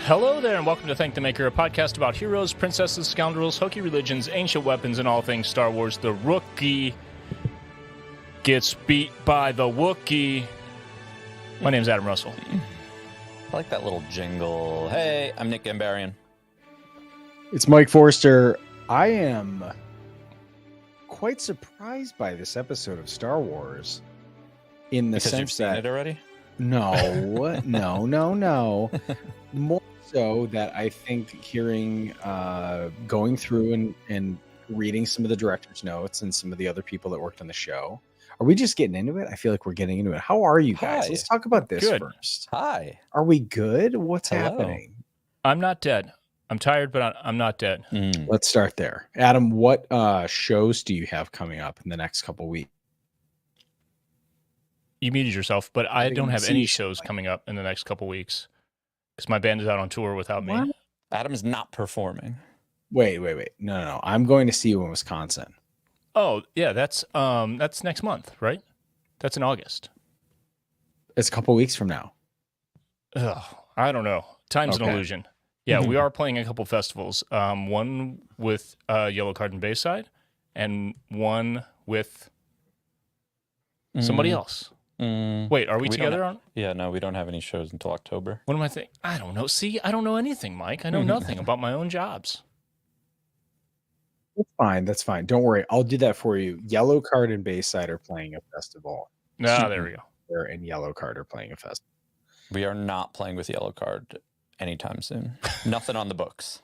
Hello there, and welcome to Thank the Maker, a podcast about heroes, princesses, scoundrels, hokey religions, ancient weapons, and all things Star Wars. The rookie gets beat by the Wookiee. My name's Adam Russell. I like that little jingle. Hey, I'm Nick Gambarian. It's Mike Forster. I am quite surprised by this episode of Star Wars in the Because sense you've seen that it already? no. More so that I think hearing, going through and reading some of the director's notes and some of the other people that worked on the show. Are we just getting into it? I feel like we're getting into it. How are you guys? Hi. Let's talk about this Good. first. Hi. Are we good? What's Hello. happening? I'm not dead. I'm tired, but I'm not dead. Let's start there. Adam, what shows do you have coming up in the next couple weeks? You muted yourself, but I don't have see any you. shows coming up in the next couple weeks because my band is out on tour without me. What? Adam's not performing. Wait. No. I'm going to see you in Wisconsin. Oh, yeah, that's next month, right? That's in August. It's a couple weeks from now. Ugh, I don't know. Time's an Okay. illusion. Yeah, we are playing a couple festivals. One with Yellow Card and Bayside, and one with somebody else. Wait, are we We don't together on? Yeah, no, we don't have any shows until October. What am I thinking? I don't know. See, I don't know anything, Mike. I know nothing about my own jobs. That's fine. Don't worry. I'll do that for you. Yellow Card and Bayside are playing a festival. Ah, there we go. And Yellow Card are playing a festival. We are not playing with Yellow Card anytime soon. Nothing on the books.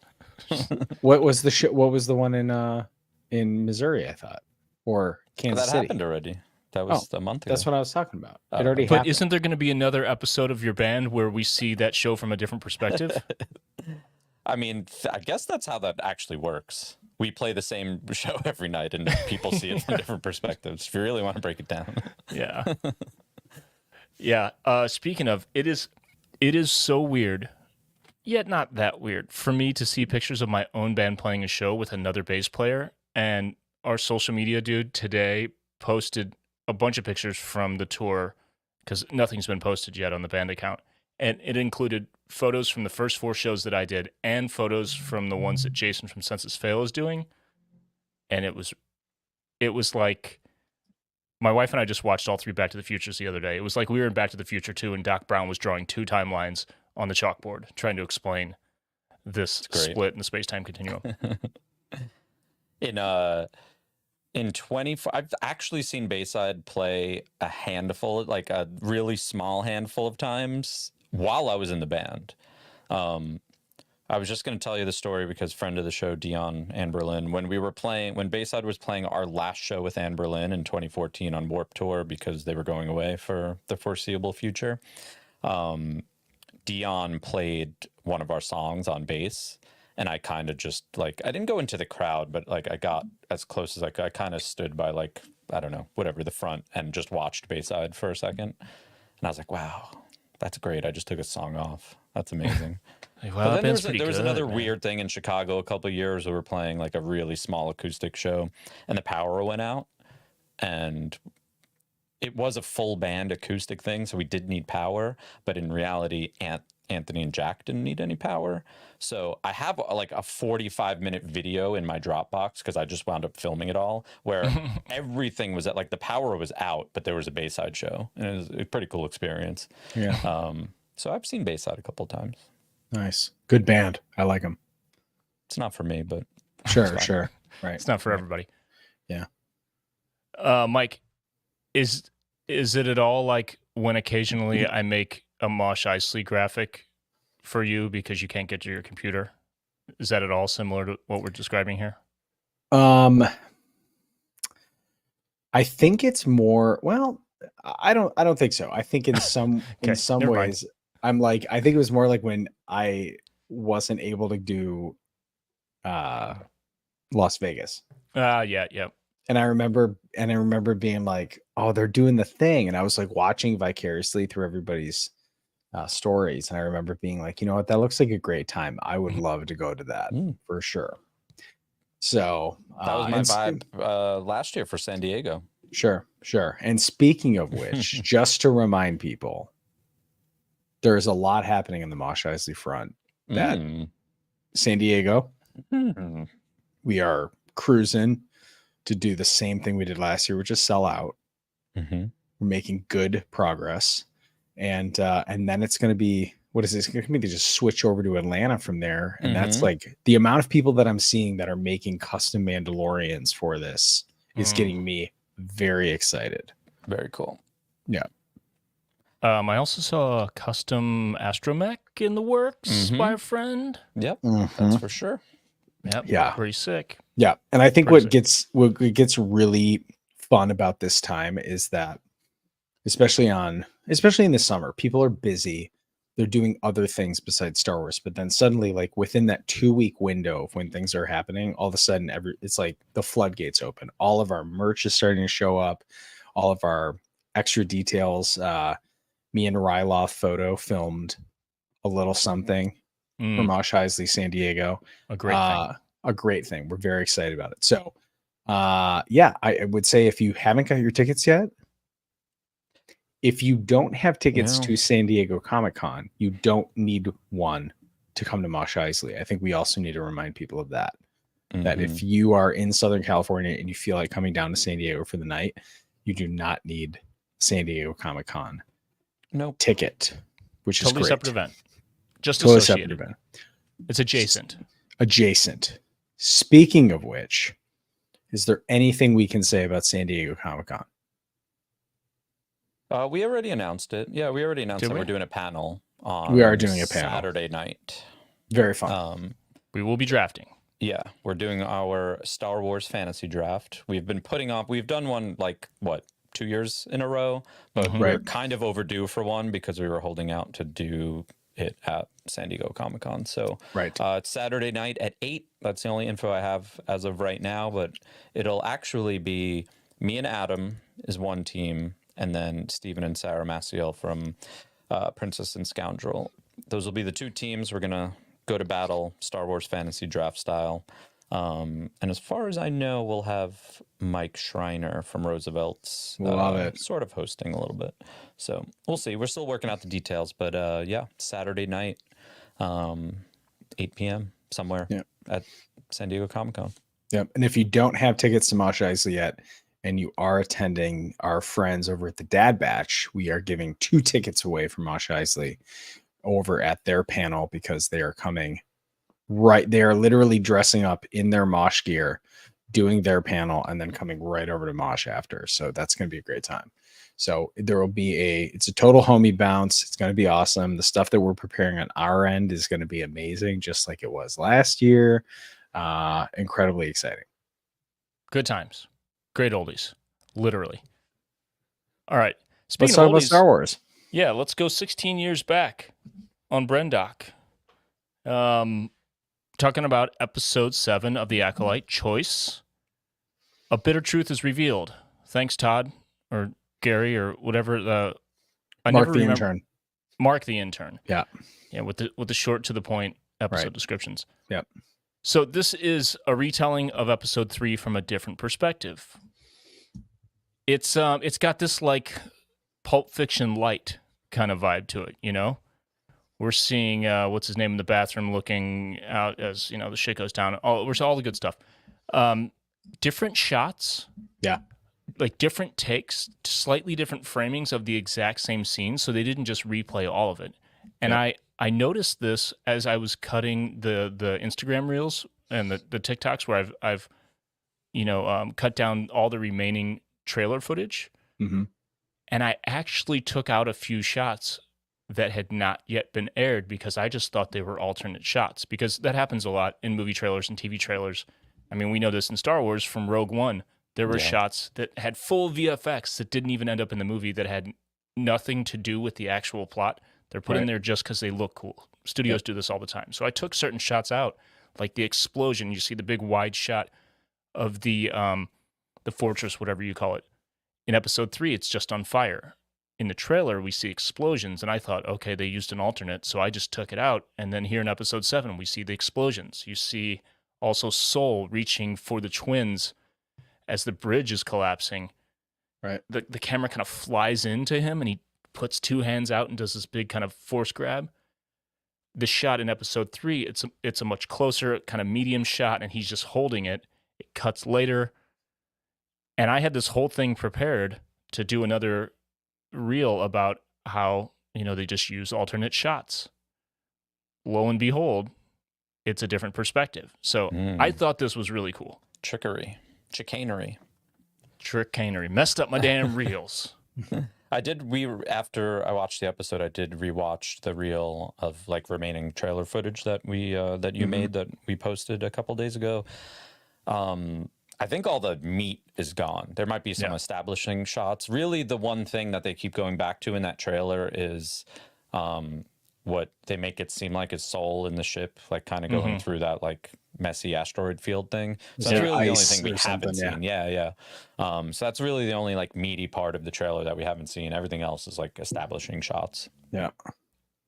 What was the What was the one in Missouri? I thought, or Kansas That City. happened already. That was a month ago. That's what I was talking about. Oh. It already But happened. isn't there going to be another episode of your band where we see that show from a different perspective? I mean, I guess that's how that actually works. We play the same show every night and people see it from different perspectives. If you really want to break it down. Yeah. Yeah. Speaking of, it is so weird, yet not that weird, for me to see pictures of my own band playing a show with another bass player. And our social media dude today posted a bunch of pictures from the tour because nothing's been posted yet on the band account. And it included photos from the first 4 shows that I did and photos from the ones that Jason from Census Fail is doing. And it was like, my wife and I just watched all 3 Back to the Futures the other day. It was like we were in Back to the Future 2 and Doc Brown was drawing 2 timelines on the chalkboard, trying to explain this split in the space-time continuum. In 24, I've actually seen Bayside play a handful, like a really small handful of times while I was in the band. I was just going to tell you the story because friend of the show, Dion Ann Berlin, when Bayside was playing our last show with Ann Berlin in 2014 on Warped Tour because they were going away for the foreseeable future, Dion played one of our songs on bass. And I kind of just I didn't go into the crowd, but I got as close as I could. I kind of stood by I don't know, whatever, the front and just watched Bayside for a second. And I was like, wow, that's great. I just took a song off. That's amazing. Well, But then there was good, another man. weird thing in Chicago a couple of years. We were playing a really small acoustic show and the power went out. And it was a full band acoustic thing, so we did need power. But in reality, Anthony and Jack didn't need any power. So I have a 45-minute video in my Dropbox because I just wound up filming it all where everything was the power was out, but there was a Bayside show. And it was a pretty cool experience. Yeah. So I've seen Bayside a couple of times. Nice. Good band. I like them. It's not for me, but Sure. Right. It's not for everybody. Yeah. Mike, is it at all like when occasionally I make a Mosh Eisley graphic for you because you can't get to your computer? Is that at all similar to what we're describing here? I think it's more. Well, I don't think so. I think in some Okay, never mind. ways, I think it was more like when I wasn't able to do Las Vegas. Yeah. And I remember being like, oh, they're doing the thing. And I was watching vicariously through everybody's stories. And I remember being like, you know what, that looks like a great time. I would love to go to that for sure. So that was my vibe last year for San Diego. Sure. And speaking of which, just to remind people, there's a lot happening in the Mosh Eisley front that Mm. San Diego, Mm. we are cruising to do the same thing we did last year, which is sell out. Mm-hmm. We're making good progress, and then it's going to be, what is this? It's going to be to just switch over to Atlanta from there, and that's Mhm. like the amount of people that I'm seeing that are making custom Mandalorians for this is getting me very excited. Very cool. Yeah. I also saw a custom astromech in the works by a friend. Yep, Mhm. that's for sure. Yep. Yeah. Pretty sick. Yeah, and I think Impressive. what gets really fun about this time is that, especially in the summer, people are busy. They're doing other things besides Star Wars, but then suddenly, like within that 2-week window of when things are happening, all of a sudden, it's like the floodgates open. All of our merch is starting to show up. All of our extra details. Me and Ryloth Photo filmed a little something for Mosh Eisley San Diego. A great thing. A great thing. We're very excited about it. So, yeah, I would say if you haven't got your tickets yet, if you don't have tickets to San Diego Comic-Con, you don't need one to come to Mosh Eisley. I think we also need to remind people of that. That if you are in Southern California and you feel like coming down to San Diego for the night, you do not need San Diego Comic-Con ticket, which totally is great. Separate event. Just totally associated. Separate event. It's adjacent. Adjacent. Speaking of which, is there anything we can say about San Diego Comic-Con? We already announced it. Yeah, we already announced that we're doing a panel on We are doing a panel. Saturday night. Very fun. We will be drafting. Yeah, we're doing our Star Wars fantasy draft. We've been putting off, we've done one like, 2 years in a row, but we're kind of overdue for one because we were holding out to do it at San Diego Comic-Con. So it's Saturday night at 8. That's the only info I have as of right now, but it'll actually be me and Adam is one team, and then Stephen and Sarah Maciel from Princess and Scoundrel. Those will be the two teams. We're going to go to battle, Star Wars fantasy draft style. And as far as I know, we'll have Mike Schreiner from Roosevelt's sort of hosting a little bit. So we'll see. We're still working out the details, but yeah, Saturday night, 8 p.m. somewhere at San Diego Comic-Con. Yep. And if you don't have tickets to Mosh Eisley yet, and you are attending our friends over at the Dad Batch, we are giving 2 tickets away from Mosh Eisley over at their panel because they are coming they are literally dressing up in their Mosh gear, doing their panel, and then coming right over to Mosh after. So that's going to be a great time. So there will be it's a total homie bounce. It's going to be awesome. The stuff that we're preparing on our end is going to be amazing, just like it was last year. Incredibly exciting. Good times. Great oldies. Literally. All right. Let's talk about Star Wars. Yeah, let's go 16 years back on Brendock. Talking about episode 7 of the Acolyte, Choice. A bitter truth is revealed. Thanks, Todd, or Gary, or whatever. Mark the intern. Mark the intern. Yeah. Yeah, with the short to the point episode descriptions. Yep. So this is a retelling of episode 3 from a different perspective. It's got this like Pulp Fiction light kind of vibe to it, you know? We're seeing what's his name in the bathroom looking out as, you know, the shit goes down. We're all the good stuff. Different shots. Yeah. Like different takes, slightly different framings of the exact same scene. So they didn't just replay all of it. And I noticed this as I was cutting the Instagram reels and the TikToks where I've cut down all the remaining trailer footage. Mm-hmm. And I actually took out a few shots that had not yet been aired because I just thought they were alternate shots, because that happens a lot in movie trailers and TV trailers. I mean, we know this in Star Wars from Rogue One. There were shots that had full VFX that didn't even end up in the movie, that had nothing to do with the actual plot. They're put in there just because they look cool. Studios do this all the time. So I took certain shots out, like the explosion. You see the big wide shot of the fortress, whatever you call it. In episode 3, it's just on fire. In the trailer, we see explosions, and I thought, okay, they used an alternate, so I just took it out. And then here in episode 7, we see the explosions. You see also Soul reaching for the twins as the bridge is collapsing. Right. The camera kind of flies into him, and he puts 2 hands out and does this big kind of force grab. the shot in episode 3, it's a much closer kind of medium shot, and he's just holding it. It cuts later. And I had this whole thing prepared to do another reel about how, they just use alternate shots. Lo and behold, it's a different perspective. So I thought this was really cool. Chicanery. Messed up my damn reels. After I watched the episode, I did rewatch the reel of like remaining trailer footage that you made that we posted a couple days ago. I think all the meat is gone. There might be some establishing shots. Really, the one thing that they keep going back to in that trailer is what they make it seem like is Soul in the ship, like kind of going through that like messy asteroid field thing. So that's really the only thing we haven't seen. Yeah. So that's really the only like meaty part of the trailer that we haven't seen. Everything else is like establishing shots. Yeah.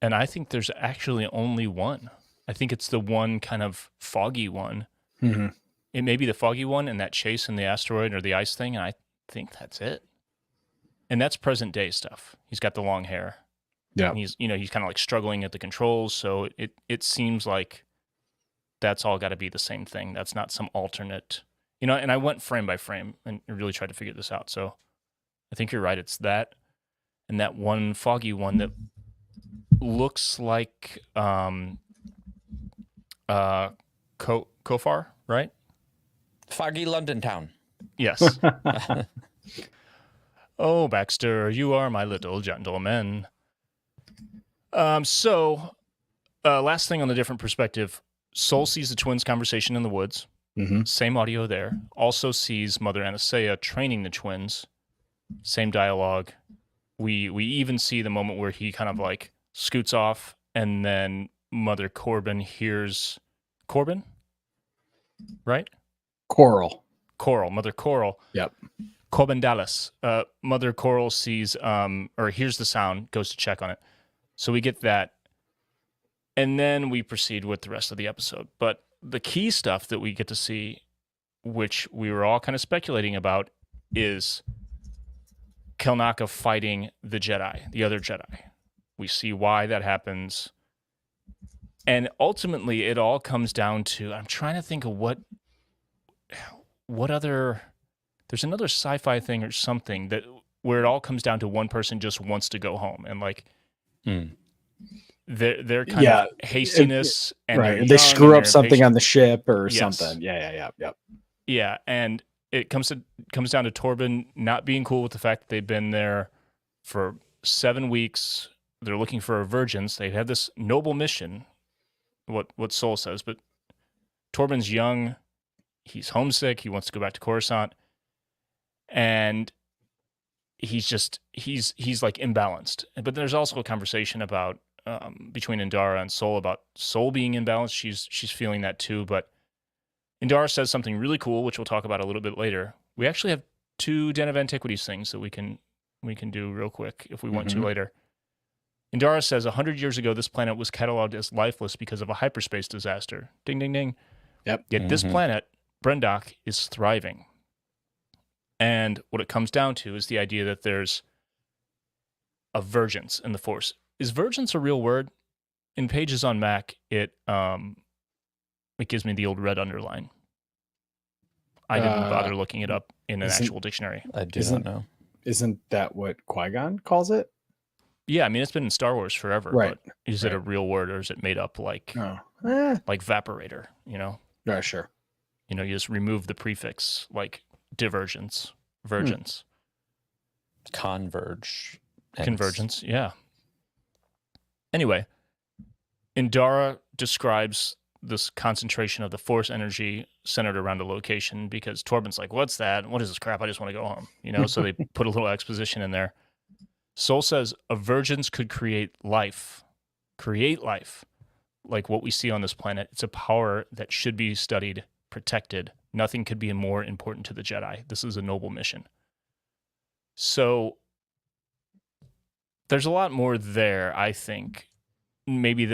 And I think there's actually only one. I think it's the one kind of foggy one. Mm-hmm. It may be the foggy one and that chase in the asteroid or the ice thing, and I think that's it. And that's present day stuff. He's got the long hair. Yeah. And he's kind of like struggling at the controls, so it seems like that's all got to be the same thing. That's not some alternate, and I went frame by frame and really tried to figure this out. So I think you're right. It's that and that one foggy one that looks like Kofar, right? Foggy London town. Yes. Oh, Baxter, you are my little gentleman. So last thing on the different perspective, Soul sees the twins' conversation in the woods. Mm-hmm. Same audio there. Also sees Mother Anastasia training the twins. Same dialogue. We even see the moment where he kind of like scoots off, and then Mother Corbin hears Corbin, right? Mother Coral. Yep. Corbin Dallas. Mother Coral sees or hears the sound, goes to check on it. So we get that. And then we proceed with the rest of the episode. But the key stuff that we get to see, which we were all kind of speculating about, is Kelnaka fighting the Jedi, the other Jedi. We see why that happens. And ultimately, it all comes down to, I'm trying to think of what other, there's another sci-fi thing or something where it all comes down to one person just wants to go home. And like, their kind of hastiness and right. They screw up something on the ship or something. Yeah, and it comes down to Torben not being cool with the fact that they've been there for 7 weeks. They're looking for a Vergence. They have this noble mission, what Soul says, but Torben's young, he's homesick, he wants to go back to Coruscant, and he's like imbalanced. But there's also a conversation about between Indara and Soul about Soul being imbalanced. She's feeling that too. But Indara says something really cool, which we'll talk about a little bit later. We actually have 2 Den of Antiquities things that we can do real quick if we want to later. Indara says 100 years ago, this planet was cataloged as lifeless because of a hyperspace disaster. Ding, ding, ding. Yep. Yet this planet, Brendok, is thriving. And what it comes down to is the idea that there's a Vergence in the Force. Is Vergence a real word? In Pages on Mac, it gives me the old red underline. I didn't bother looking it up in an actual dictionary. I do not know. Isn't that what Qui-Gon calls it? Yeah, I mean, it's been in Star Wars forever. Right. But is it a real word, or is it made up like vaporator, Yeah, sure. You just remove the prefix, like divergence, Vergence. Convergence, yeah. Anyway, Indara describes this concentration of the Force energy centered around a location because Torben's like, what's that? What is this crap? I just want to go home. So they put a little exposition in there. Soul says a Vergence could create life, like what we see on this planet. It's a power that should be studied, protected. Nothing could be more important to the Jedi. This is a noble mission. So there's a lot more there, I think. Maybe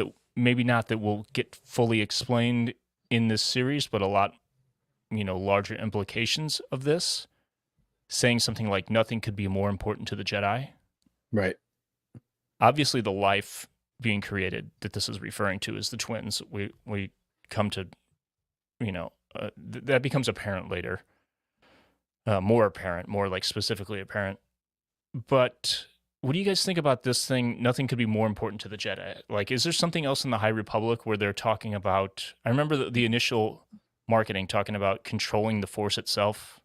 not that will get fully explained in this series, but a lot, larger implications of this. Saying something like nothing could be more important to the Jedi. Right. Obviously, the life being created that this is referring to is the twins. We come to, that becomes apparent later. More apparent, more like specifically apparent. But what do you guys think about this thing? Nothing could be more important to the Jedi. Like, is there something else in the High Republic where they're talking about? I remember the initial marketing talking about controlling the Force itself.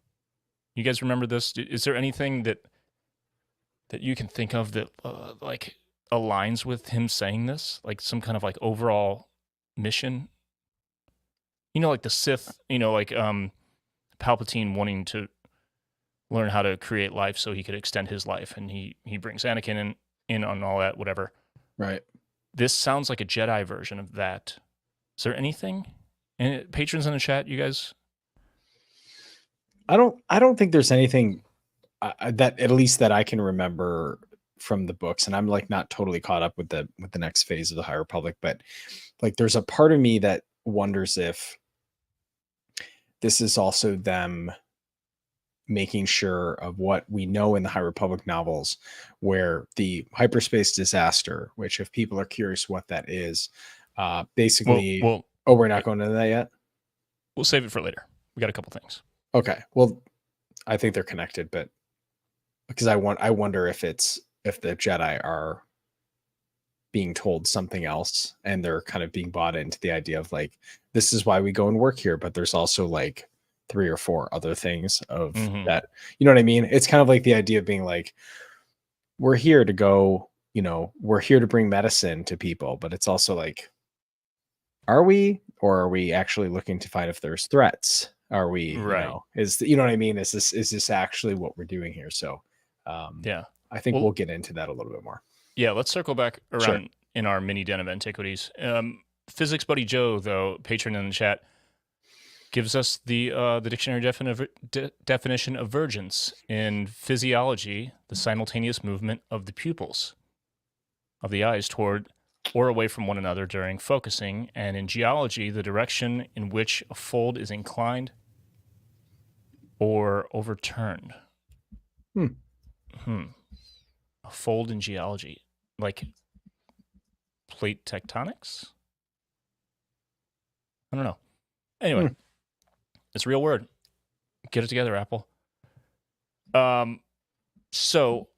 You guys remember this? Is there anything that you can think of that like aligns with him saying this? Like some kind of like overall mission? Like the Sith, like Palpatine wanting to learn how to create life so he could extend his life, and he brings Anakin in on all that, whatever. Right. This sounds like a Jedi version of that. Is there anything? And patrons in the chat, you guys? I don't think there's anything that, at least that I can remember from the books, and I'm like not totally caught up with the next phase of the High Republic, but like there's a part of me that wonders if this is also them making sure of what we know in the High Republic novels, where the hyperspace disaster, which if people are curious what that is, basically, we're not going into that yet. We'll save it for later. We got a couple things. Okay. Well, I think they're connected, but because I wonder if the Jedi are being told something else and they're kind of being bought into the idea of like, this is why we go and work here, but there's also like 3 or 4 other things of that, you know what I mean? It's kind of like the idea of being like, we're here to go, we're here to bring medicine to people, but it's also like, are we, or are we actually looking to find if there's threats? Are we, right? You know what I mean? Is this actually what we're doing here? So, yeah, I think we'll get into that a little bit more. Yeah, let's circle back around in our mini den of antiquities. Physics buddy Joe, though, patron in the chat, gives us the dictionary definition of vergence. In physiology, the simultaneous movement of the pupils of the eyes toward or away from one another during focusing, and in geology, the direction in which a fold is inclined or overturned. A fold in geology, like plate tectonics? I don't know. Anyway, it's a real word. Get it together, Apple. So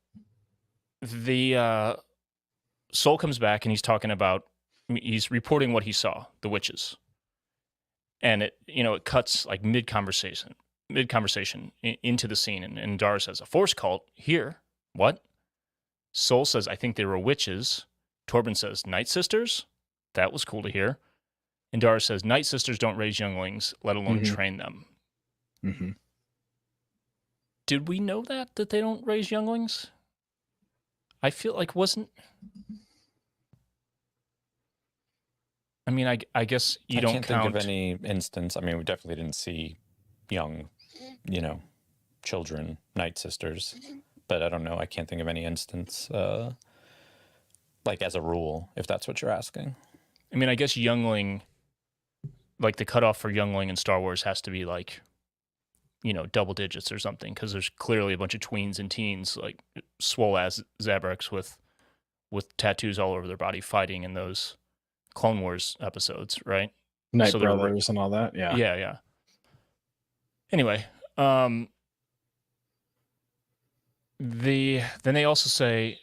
the Soul comes back and he's reporting what he saw, the witches. And it cuts like mid-conversation into the scene. And Dara says, a force cult here. What? Soul says, I think they were witches. Torben says, Night Sisters? That was cool to hear. And Dara says, Night Sisters don't raise younglings, let alone train them. Did we know that they don't raise younglings? I feel like I mean, I guess you don't count. I can't think of any instance. I mean, we definitely didn't see young, children, Night Sisters. But I don't know. I can't think of any instance, like as a rule, if that's what you're asking. I mean, I guess youngling, like the cutoff for youngling in Star Wars has to be like, double digits or something, because there's clearly a bunch of tweens and teens, like swole-ass Zabraks with tattoos all over their body fighting in those Clone Wars episodes, right? Night Brothers and all that, yeah. Yeah. Anyway, then they also say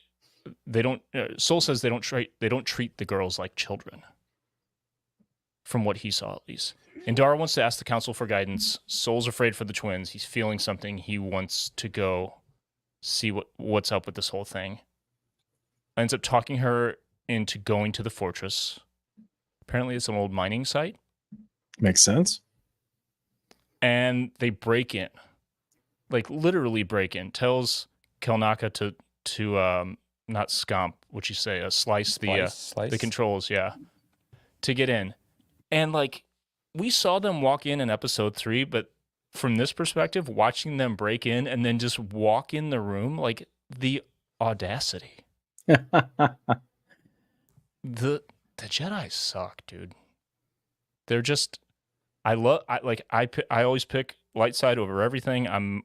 they don't. Soul says they don't treat the girls like children. From what he saw, at least. And Dara wants to ask the council for guidance. Soul's afraid for the twins. He's feeling something. He wants to go see what's up with this whole thing. Ends up talking her into going to the fortress. Apparently, it's an old mining site. Makes sense. And they break in, like literally break in. Tells Kelnaka to not scomp, what you say, slice the controls, to get in. And like we saw them walk in episode 3, but from this perspective, watching them break in and then just walk in the room, like the audacity. The Jedi suck, dude. They're just I always pick light side over everything. I'm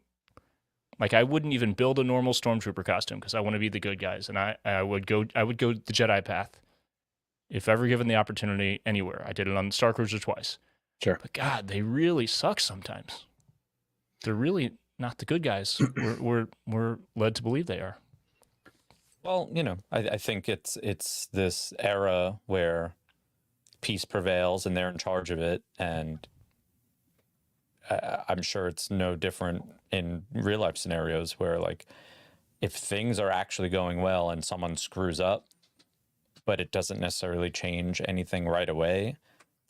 like, I wouldn't even build a normal stormtrooper costume because I want to be the good guys, and I would go the Jedi path. if ever given the opportunity anywhere. I did it on Starcruiser twice. Sure. But God, they really suck sometimes. They're really not the good guys. We're led to believe they are. Well, I think it's this era where peace prevails and they're in charge of it, and I'm sure it's no different in real life scenarios where, like, if things are actually going well and someone screws up, but it doesn't necessarily change anything right away,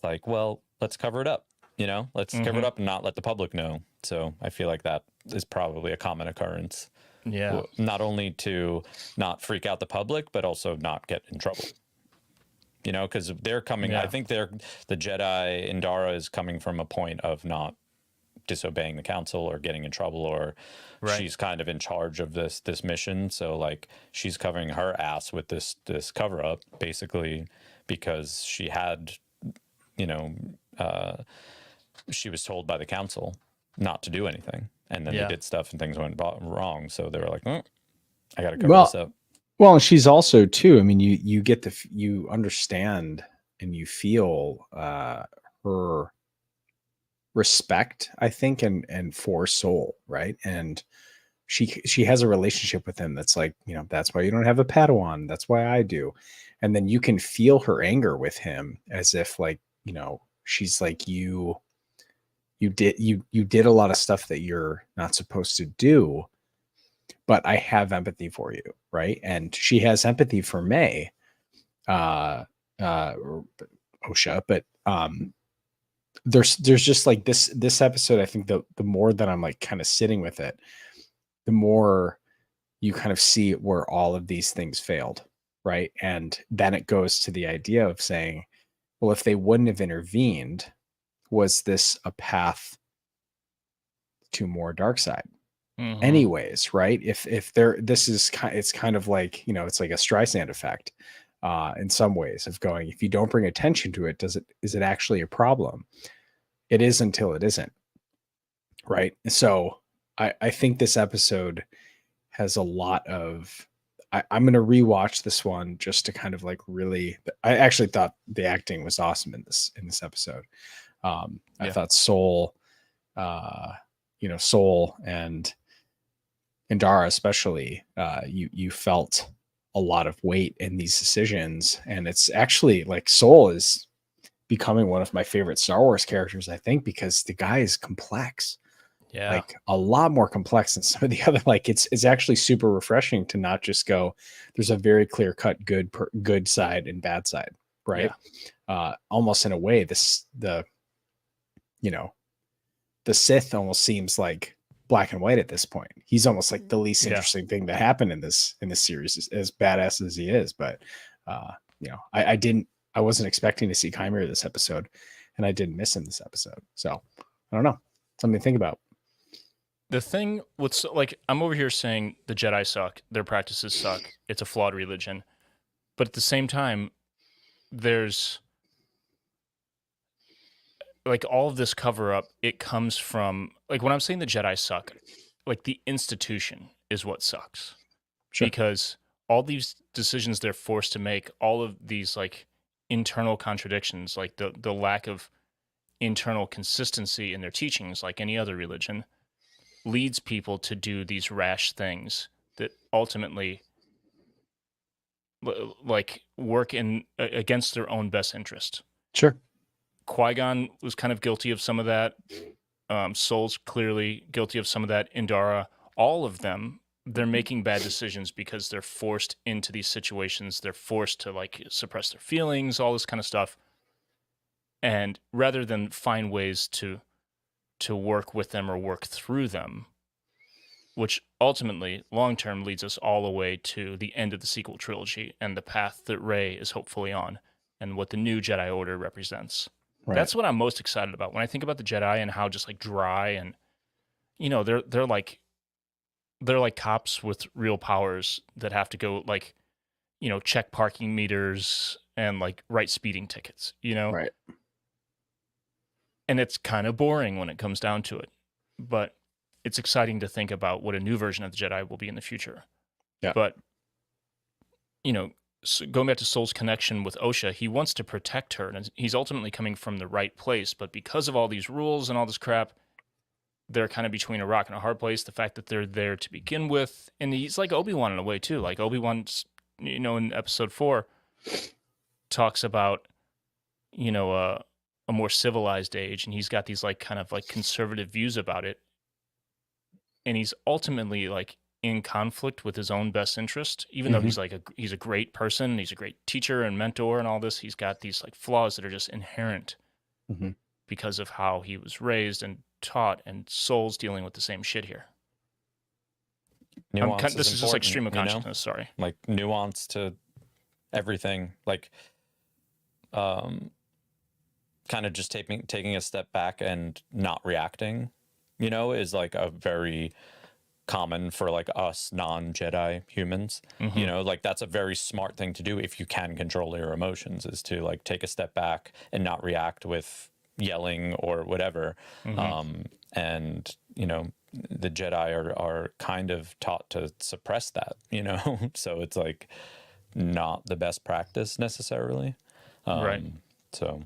like, well, let's cover it up. Let's cover it up and not let the public know. So I feel like that is probably a common occurrence. Yeah. Not only to not freak out the public, but also not get in trouble. Because they're coming. Yeah. I think the Jedi Indara is coming from a point of not disobeying the council or getting in trouble, or she's kind of in charge of this mission. So, like, she's covering her ass with this cover up, basically, because she had, she was told by the council not to do anything, and then they did stuff and things went wrong. So they were like, I got to cover this up. Well, and she's also too. I mean, you get you understand and you feel her respect, I think, and for Soul, right? And she has a relationship with him that's like, that's why you don't have a Padawan. That's why I do. And then you can feel her anger with him, as if, like, she's like, you did a lot of stuff that you're not supposed to do, but I have empathy for you, right? And she has empathy for May, Osha, but there's just like this episode. I think the more that I'm like kind of sitting with it, the more you kind of see where all of these things failed, right? And then it goes to the idea of saying, well, if they wouldn't have intervened, was this a path to more dark side? Anyways, right? If there, it's kind of like, it's like a Streisand effect in some ways, of going, if you don't bring attention to it, is it actually a problem? It is until it isn't, right? So I think this episode has a lot of, I'm going to rewatch this one just to kind of like really, I actually thought the acting was awesome in this episode. I thought Soul, Soul and Indara especially, you felt a lot of weight in these decisions. And it's actually like Soul is becoming one of my favorite Star Wars characters, I think, because the guy is complex. Yeah. Like a lot more complex than some of the other, like it's actually super refreshing to not just go, there's a very clear cut good side and bad side. Right. Yeah. Almost in a way, the Sith almost seems like black and white at this point. He's almost like the least interesting thing that happened in this series, as badass as he is. But I wasn't expecting to see Chimera this episode, and I didn't miss him this episode. So I don't know. Something to think about. The thing with, like, I'm over here saying the Jedi suck, their practices suck, it's a flawed religion. But at the same time, there's like all of this cover up, it comes from, like, when I'm saying the Jedi suck, like, the institution is what sucks. Sure. Because all these decisions they're forced to make, all of these like internal contradictions, like the lack of internal consistency in their teachings, like any other religion, leads people to do these rash things that ultimately like work in against their own best interest. Sure. Qui-Gon was kind of guilty of some of that. Soul's clearly guilty of some of that. Indara, all of them, they're making bad decisions because they're forced into these situations. They're forced to like suppress their feelings, all this kind of stuff. And rather than find ways to work with them or work through them, which ultimately, long-term, leads us all the way to the end of the sequel trilogy and the path that Rey is hopefully on and what the new Jedi Order represents. Right. That's what I'm most excited about. When I think about the Jedi and how just like dry and, they're like cops with real powers that have to go like, check parking meters and like write speeding tickets, Right. And it's kind of boring when it comes down to it, but it's exciting to think about what a new version of the Jedi will be in the future. Yeah. But, going back to Soul's connection with Osha, he wants to protect her, and he's ultimately coming from the right place. But because of all these rules and all this crap, they're kind of between a rock and a hard place. The fact that they're there to begin with, and he's like Obi-Wan in a way too. Like Obi-Wan's, in episode 4, talks about, a more civilized age, and he's got these like kind of like conservative views about it, and he's ultimately like in conflict with his own best interest, even though he's like he's a great person, he's a great teacher and mentor and all this. He's got these like flaws that are just inherent because of how he was raised and taught, and Soul's dealing with the same shit here. This is just like stream of consciousness. Sorry, like nuance to everything. Like, kind of just taking a step back and not reacting, is like a very common for like us non-Jedi humans. Like that's a very smart thing to do if you can control your emotions, is to like take a step back and not react with yelling or whatever. And the Jedi are kind of taught to suppress that, so it's like not the best practice necessarily. Right. So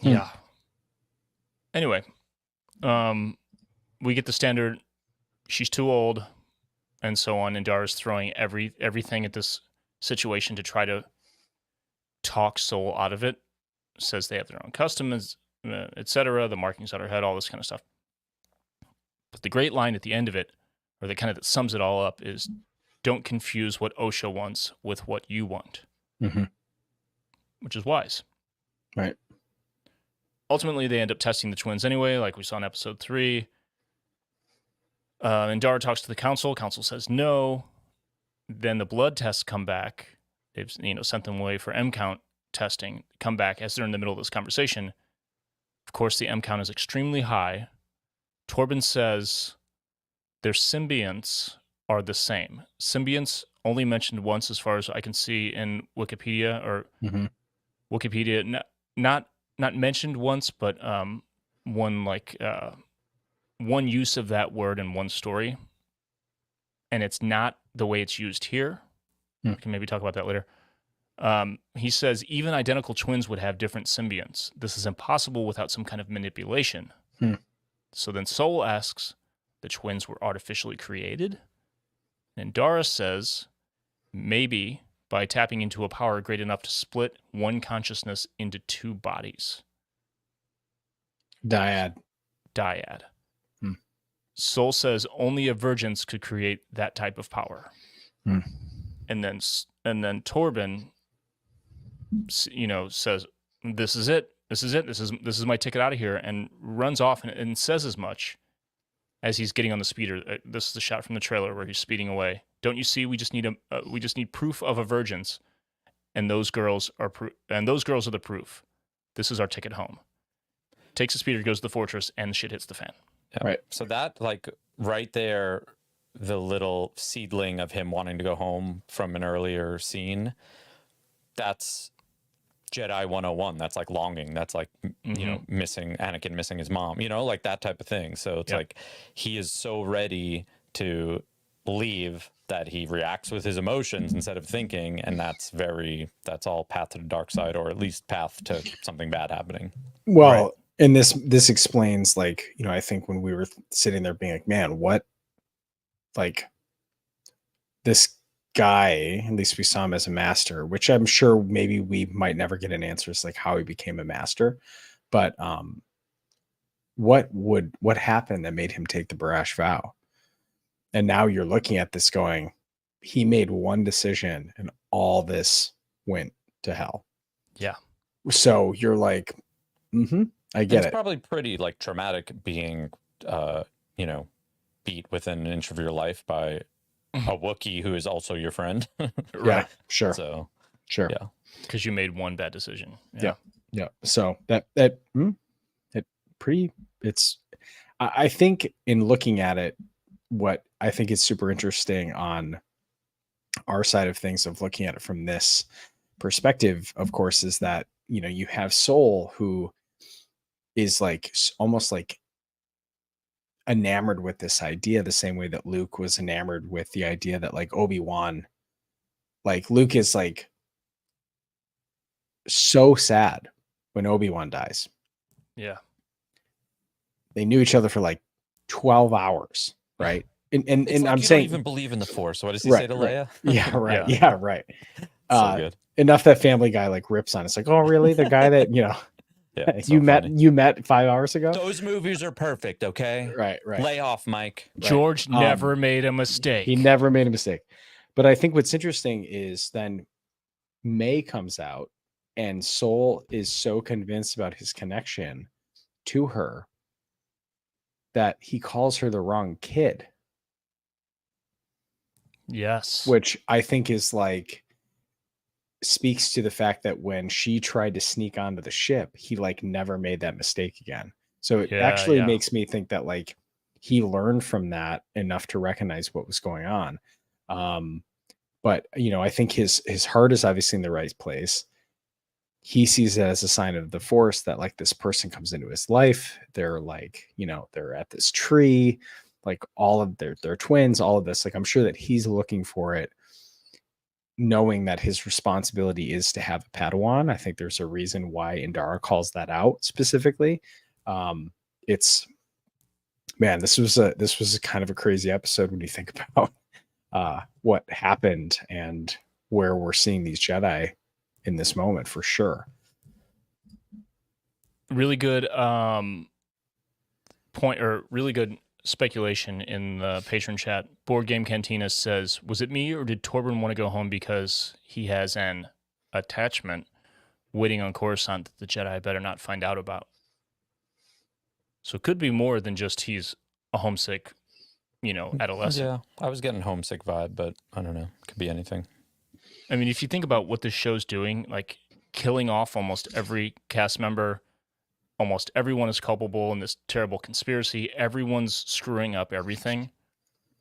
yeah. Anyway, we get the standard, she's too old, and so on, and Dara's throwing everything at this situation to try to talk Soul out of it. Says they have their own customs, etc., the markings on her head, all this kind of stuff. But the great line at the end of it, or the kind of that sums it all up, is don't confuse what Osha wants with what you want. Which is wise. Right. Ultimately, they end up testing the twins anyway, like we saw in episode 3. And Dara talks to the council. Council says no. Then the blood tests come back. They've sent them away for M count testing. Come back as they're in the middle of this conversation. Of course, the M count is extremely high. Torben says their symbionts are the same. Symbionts only mentioned once, as far as I can see in Wikipedia, or Wikipedia, not mentioned once, but one use of that word in one story, and it's not the way it's used here. We can maybe talk about that later. He says even identical twins would have different symbionts. This is impossible without some kind of manipulation. So then Soul asks, the twins were artificially created? And Dara says, maybe by tapping into a power great enough to split one consciousness into 2 bodies. Dyad. Soul says only a Vergence could create that type of power. And then Torben, says, this is it. This is my ticket out of here, and runs off and says as much as he's getting on the speeder. This is the shot from the trailer where he's speeding away. Don't you see? We just need proof of a Vergence, and those girls are the proof. This is our ticket home. Takes the speeder, goes to the fortress, and the shit hits the fan. Yeah. Right. So that, like, right there, the little seedling of him wanting to go home from an earlier scene, that's Jedi 101. That's like longing. That's like, missing Anakin, missing his mom, like that type of thing. So it's like he is so ready to leave that he reacts with his emotions instead of thinking. And that's all path to the dark side, or at least path to something bad happening. Well, right. And this explains, like, I think when we were sitting there being like, man, what, like, this guy, at least we saw him as a master, which I'm sure maybe we might never get an answer as like how he became a master, but what happened that made him take the brash vow? And now you're looking at this going, he made one decision and all this went to hell. Yeah. So you're like, I get it. It's probably pretty like traumatic being beat within an inch of your life by a Wookiee who is also your friend. Right. Yeah, sure. So sure. Yeah. Because you made one bad decision. Yeah. So I think in looking at it, what I think is super interesting on our side of things, of looking at it from this perspective, of course, is that, you have Soul, who is like almost like enamored with this idea, the same way that Luke was enamored with the idea that like Obi-Wan like Luke is like so sad when Obi-Wan dies. Yeah. They knew each other for like 12 hours, right? And It's like I'm you saying, don't even believe in the Force. What does he right, say to right. Leia? Yeah, right. Yeah. Yeah, right. So good. Enough that Family Guy like rips on. It's like, oh, really? The guy that Yeah, you so met funny. 5 hours ago? Those movies are perfect, okay? Right, right. Lay off, Mike. George never made a mistake. He never made a mistake. But I think what's interesting is then May comes out and Soul is so convinced about his connection to her that he calls her the wrong kid, Yes. which I think is like speaks to the fact that when she tried to sneak onto the ship, he like never made that mistake again. So it actually makes me think that like he learned from that enough to recognize what was going on. But I think his heart is obviously in the right place. He sees it as a sign of the Force that like this person comes into his life. They're like, they're at this tree, like all of their twins, all of this. Like I'm sure that he's looking for it, knowing that his responsibility is to have a Padawan. I think there's a reason why Indara calls that out specifically. This was a kind of a crazy episode when you think about what happened and where we're seeing these Jedi in this moment for sure. Really good point, or really good speculation in the patron chat. Board Game Cantina says, was it me or did Torben want to go home because he has an attachment waiting on Coruscant that the Jedi better not find out about? So it could be more than just he's a homesick, adolescent. Yeah, I was getting homesick vibe, but I don't know. Could be anything. I mean, if you think about what this show's doing, like killing off almost every cast member, almost everyone is culpable in this terrible conspiracy, everyone's screwing up everything.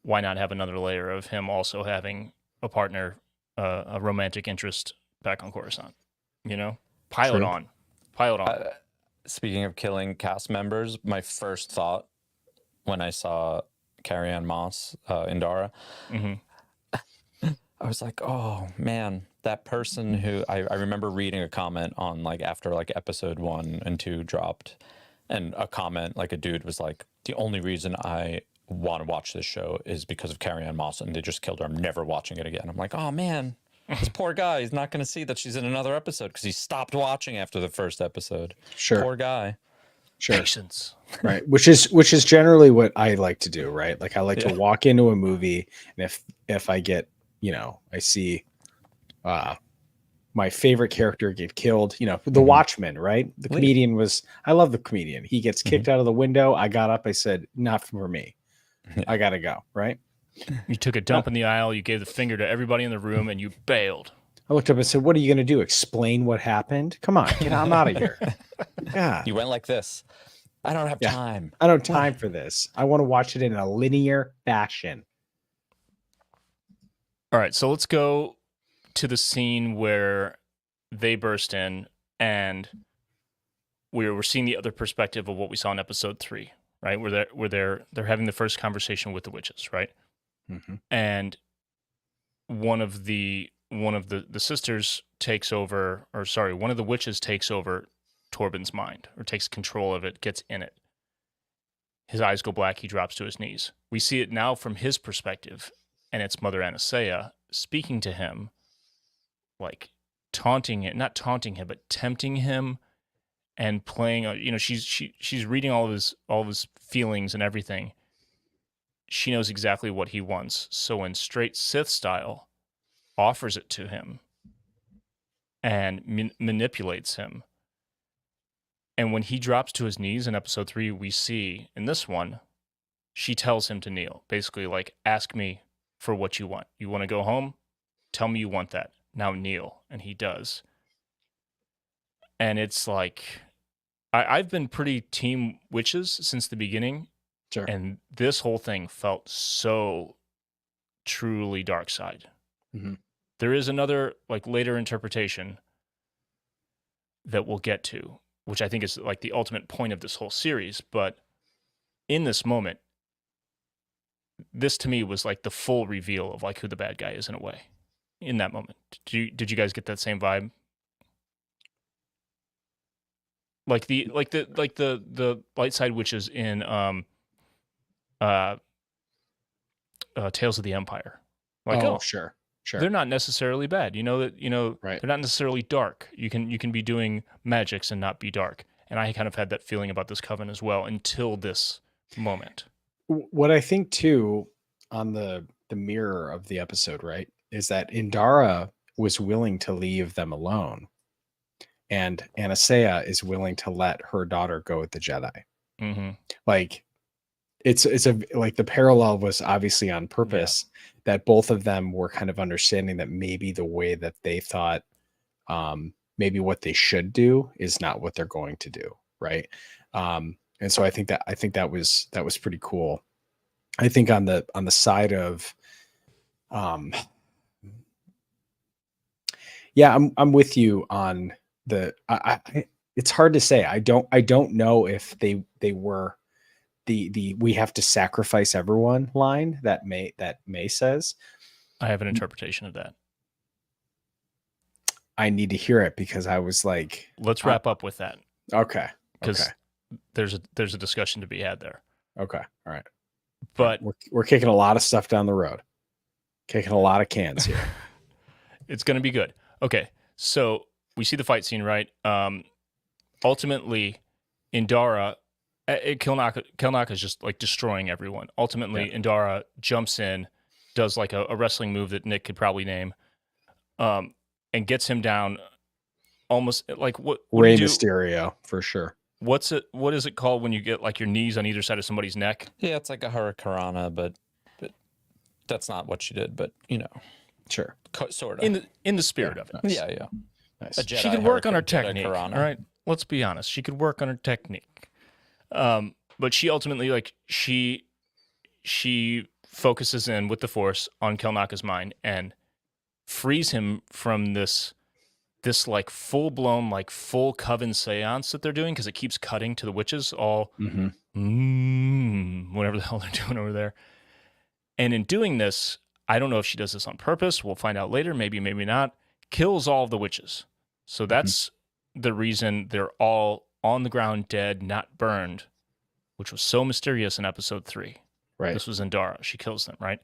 Why not have another layer of him also having a partner, a romantic interest back on Coruscant? Pile it on. Speaking of killing cast members, my first thought when I saw Carrie Ann Moss, Indara, I was like, oh man, that person who I remember reading a comment on like after like episode 1 and 2 dropped, and a comment like a dude was like, the only reason I want to watch this show is because of Carrie Ann Moss and they just killed her. I'm never watching it again. I'm like, oh man, this poor guy, he's not going to see that she's in another episode because he stopped watching after the first episode. Sure. Poor guy. Sure. Patience. Right. Which is generally what I like to do, right? Like I like to walk into a movie, and if I get, I see my favorite character get killed, the Watchmen, right? The comedian I love the comedian. He gets kicked out of the window. I got up, I said, not for me. I gotta go, right? You took a dump in the aisle, you gave the finger to everybody in the room, and you bailed. I looked up and said, what are you going to do? Explain what happened? Come on, I'm out of here. Yeah. You went like this. I don't have time. I don't have time for this. I want to watch it in a linear fashion. All right, so let's go to the scene where they burst in and we're seeing the other perspective of what we saw in episode 3, right? Where they're having the first conversation with the witches, right? Mm-hmm. And one of the sisters takes over, or sorry, one of the witches takes over Torben's mind, or takes control of it, gets in it. His eyes go black, he drops to his knees. We see it now from his perspective, and it's Mother Anastasia speaking to him, like not taunting him, but tempting him, and playing. She's reading all of his feelings and everything. She knows exactly what he wants, so in straight Sith style, offers it to him and manipulates him. And when he drops to his knees in episode 3, we see in this one, she tells him to kneel. Basically, like, ask me for what you want. You want to go home? Tell me you want that. Now kneel. And he does. And it's like, I've been pretty team witches since the beginning. Sure. And this whole thing felt so truly dark side. Mm-hmm. There is another, like, later interpretation that we'll get to, which I think is like the ultimate point of this whole series. But in this moment, this to me was like the full reveal of like who the bad guy is in a way. in that moment. Did you guys get that same vibe? Like the light side witches in Tales of the Empire. Like, sure. they're not necessarily bad. Right. They're not necessarily dark. You can be doing magics and not be dark. And I kind of had that feeling about this coven as well until this moment. What I think too on the mirror of the episode, right, is that Indara was willing to leave them alone, and Anastasia is willing to let her daughter go with the Jedi. Mm-hmm. Like it's like the parallel was obviously on purpose, that both of them were kind of understanding that maybe the way that they thought maybe what they should do is not what they're going to do, right? And so I think that was pretty cool. I think on the side of I'm with you on the it's hard to say. I don't know if they were the we have to sacrifice everyone line that May says. I have an interpretation of that. I need to hear it because I was like, let's wrap up with that. Okay. Because there's a discussion to be had there. Okay. All right. But we're kicking a lot of stuff down the road. Kicking a lot of cans here. It's going to be good. Okay. So we see the fight scene, right? Ultimately, Indara, Kelnaka is just like destroying everyone. Ultimately, Indara jumps in, does like a wrestling move that Nick could probably name, and gets him down almost like what Rey Mysterio, for sure. What is it called when you get like your knees on either side of somebody's neck? Yeah, it's like a hurricanrana, but that's not what she did, but sure. Sort of. In the spirit of it. Nice. Yeah. Nice. She could work on her technique. All right. Let's be honest. She could work on her technique. But she ultimately, like, she focuses in with the Force on Kelnaka's mind and frees him from this like full-blown, like full coven seance that they're doing, because it keeps cutting to the witches all whatever the hell they're doing over there. And in doing this, I don't know if she does this on purpose. We'll find out later. Maybe not. Kills all of the witches. So that's the reason they're all on the ground dead, not burned, which was so mysterious in episode 3. Right. This was Indara. She kills them, right?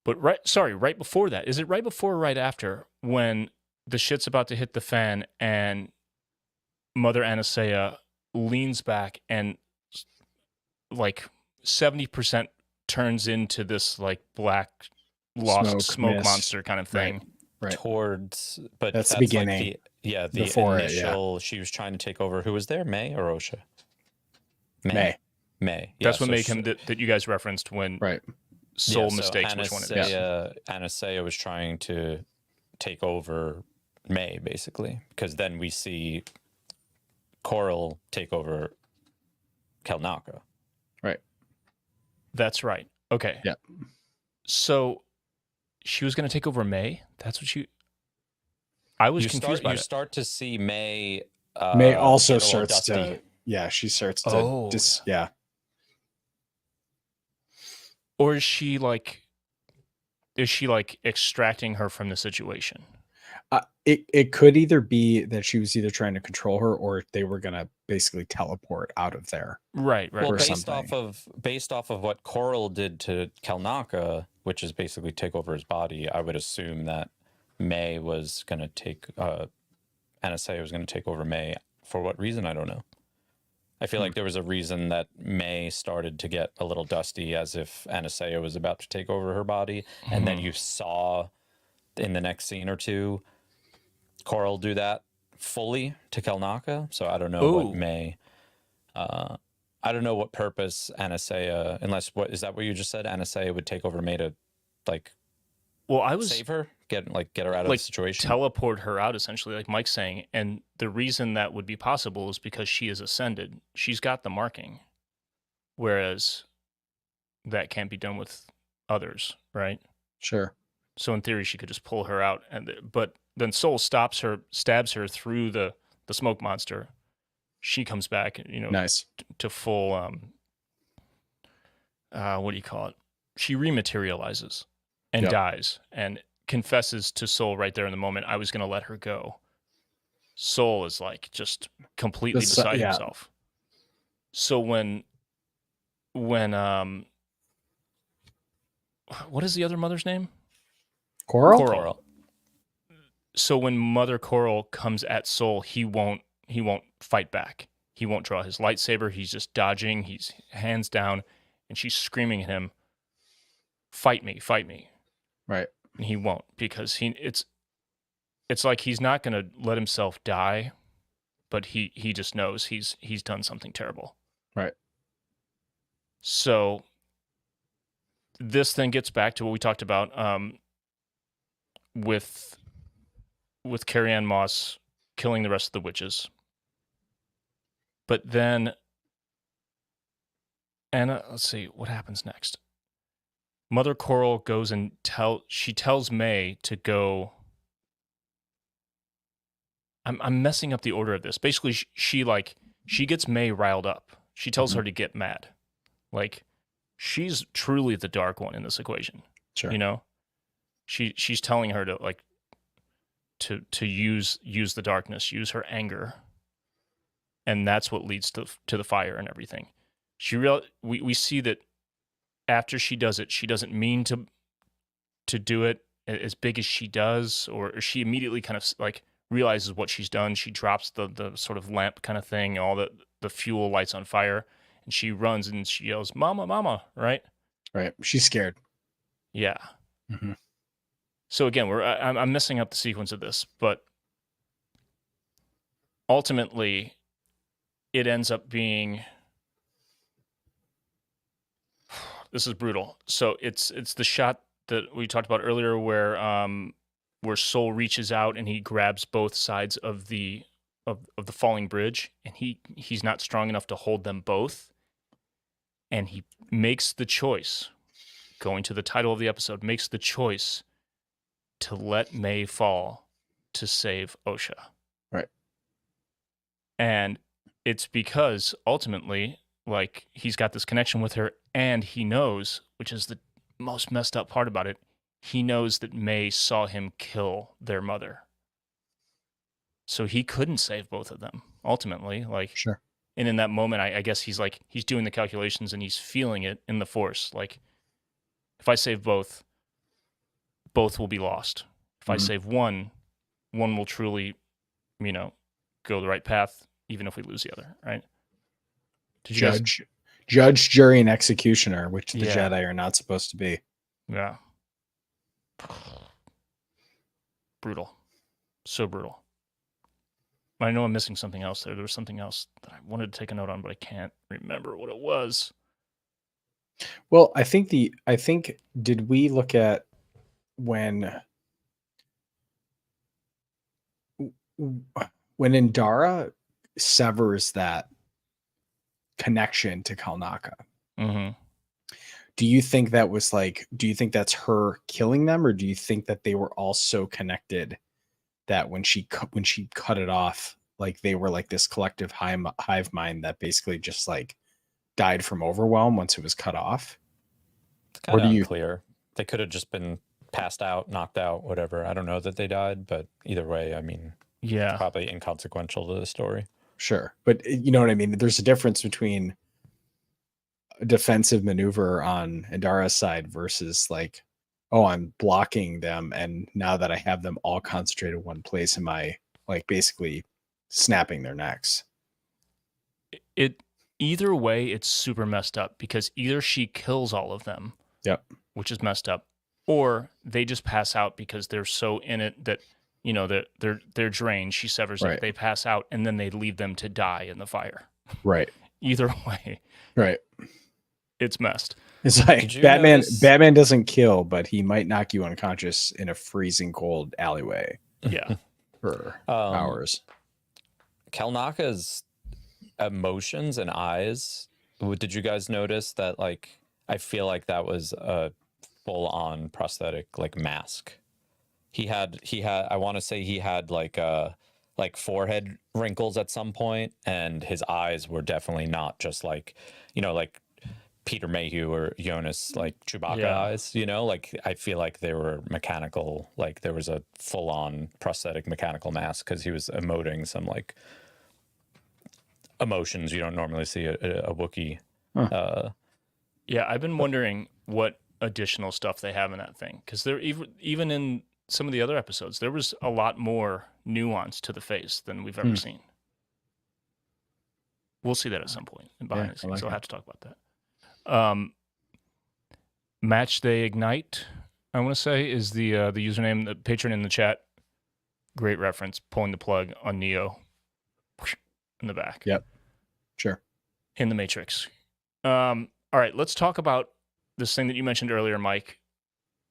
But right before that, is it right before or right after when the shit's about to hit the fan and Mother Anastasia leans back and like 70% turns into this like black lost smoke monster kind of thing? Right. Towards, but that's the beginning. Like the before initial, she was trying to take over. Who was there? May or Osha? May. Yeah, that's what made him that you guys referenced when Soul mistakes which one it is. Anastasia was trying to take over May, basically, because then we see Coral take over Kelnaka. Right. That's right. Okay. Yeah. So she was going to take over May. That's what I was confused by. You start to see May. May also starts to. Yeah, she starts to. Yeah. Or is she like extracting her from the situation? It could either be that she was either trying to control her, or they were gonna basically teleport out of there. Right. Well, based off of what Coral did to Kelnaka, which is basically take over his body, I would assume that May was gonna take Anastasia was gonna take over May. For what reason? I don't know. I feel like there was a reason that May started to get a little dusty, as if Anastasia was about to take over her body, and then you saw in the next scene or two Coral do that fully to Kelnaka. So I don't know what May. I don't know what purpose Anastasia, unless is that what you just said? Anastasia would take over May to save her, get her out of the situation, teleport her out, essentially, like Mike's saying. And the reason that would be possible is because she is ascended. She's got the marking, whereas that can't be done with others, right? Sure. So in theory, she could just pull her out, but then Soul stabs her through the smoke monster. She comes back, nice to full. What do you call it? She rematerializes. and Yep. dies and confesses to Soul right there in the moment, I was going to let her go. Soul is like just completely beside yeah. himself. So when what is the other mother's name? Coral? Coral. So when Mother Coral comes at Soul, he won't fight back. He won't draw his lightsaber. He's just dodging. He's hands down, and she's screaming at him, "Fight me, fight me!" Right. And he won't, because it's like he's not going to let himself die, but he just knows he's done something terrible. Right. So this thing gets back to what we talked about with Carrie Ann Moss killing the rest of the witches. But then, and let's see what happens next. Mother Coral goes and tells May to go. I'm messing up the order of this. Basically, she gets May riled up. She tells her to get mad. Like, she's truly the dark one in this equation. Sure. You know, she's telling her to like to use the darkness, use her anger, and that's what leads to the fire and everything. We see that after she does it, she doesn't mean to do it as big as she does, or she immediately kind of like realizes what she's done. She drops the sort of lamp kind of thing, all the fuel lights on fire, and she runs and she yells, "Mama, mama!" Right? Right. She's scared. Yeah. Mm-hmm. So again, I'm messing up the sequence of this, but ultimately, it ends up being. This is brutal. So it's the shot that we talked about earlier, where Soul reaches out and he grabs both sides of the falling bridge, and he's not strong enough to hold them both, and he makes the choice, going to the title of the episode, makes the choice to let May fall to save Osha. Right. And it's because ultimately, like, he's got this connection with her, and he knows, which is the most messed up part about it, he knows that May saw him kill their mother. So he couldn't save both of them, ultimately. Like, Sure. And in that moment, I guess he's doing the calculations and he's feeling it in the Force. Like, if I save both will be lost. If I save one will truly, go the right path, even if we lose the other, right? Did you Judge, jury, and executioner, which the Yeah. Jedi are not supposed to be. Yeah. Brutal. So brutal. I know I'm missing something else there. There was something else that I wanted to take a note on, but I can't remember what it was. Well, I think did we look at when Indara severs that connection to Kalnaka? Mm-hmm. Do you think that was do you think that's her killing them, or do you think that they were all so connected that when she cut it off, like they were like this collective hive mind that basically just like died from overwhelm once it was cut off? It's kind of unclear. They could have just been passed out, knocked out, whatever. I don't know that they died, but either way, I mean, yeah, it's probably inconsequential to the story. Sure. But you know what I mean? There's a difference between a defensive maneuver on Indara's side versus like, oh, I'm blocking them, and now that I have them all concentrated in one place, am I like basically snapping their necks? Either way, it's super messed up, because either she kills all of them, yep, which is messed up, or they just pass out because they're so in it that they're drained. She severs it, they pass out, and then they leave them to die in the fire. Right. Either way, right. It's messed. It's like Batman doesn't kill, but he might knock you unconscious in a freezing cold alleyway. Yeah. For hours. Kalnaka's emotions and eyes. Did you guys notice that? Like, I feel like that was a full-on prosthetic, like, mask. He had. I want to say he had like forehead wrinkles at some point, and his eyes were definitely not just like, like Peter Mayhew or Jonas, like Chewbacca Yeah. eyes, you know, like I feel like they were mechanical, like there was a full on prosthetic mechanical mask because he was emoting some like emotions you don't normally see a Wookiee. Yeah, I've been wondering what additional stuff they have in that thing because there even in some of the other episodes there was a lot more nuance to the face than we've ever seen. We'll see that at some point in behind the scenes. like So I'll it. have to talk about that. Match They Ignite, I want to say, is the username, the patron in the chat. Great reference, pulling the plug on Neo in the back. Yep. Sure. In the Matrix. All right, let's talk about this thing that you mentioned earlier, Mike.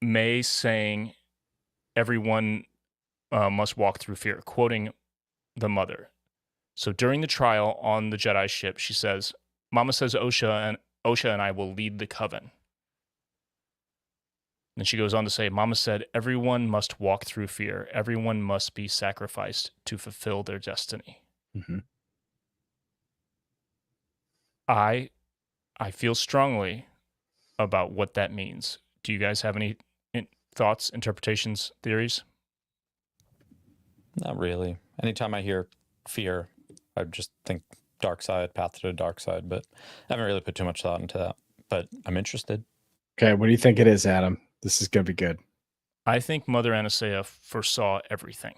May saying everyone must walk through fear, quoting the mother. So during the trial on the Jedi ship, she says, Mama says Osha and I will lead the coven. And she goes on to say, Mama said, everyone must walk through fear. Everyone must be sacrificed to fulfill their destiny. Mm-hmm. I feel strongly about what that means. Do you guys have any thoughts, interpretations, theories? Not really. Anytime I hear fear, I just think dark side, path to the dark side, but I haven't really put too much thought into that. But I'm interested. Okay, what do you think it is, Adam? This is going to be good. I think Mother Anastasia foresaw everything.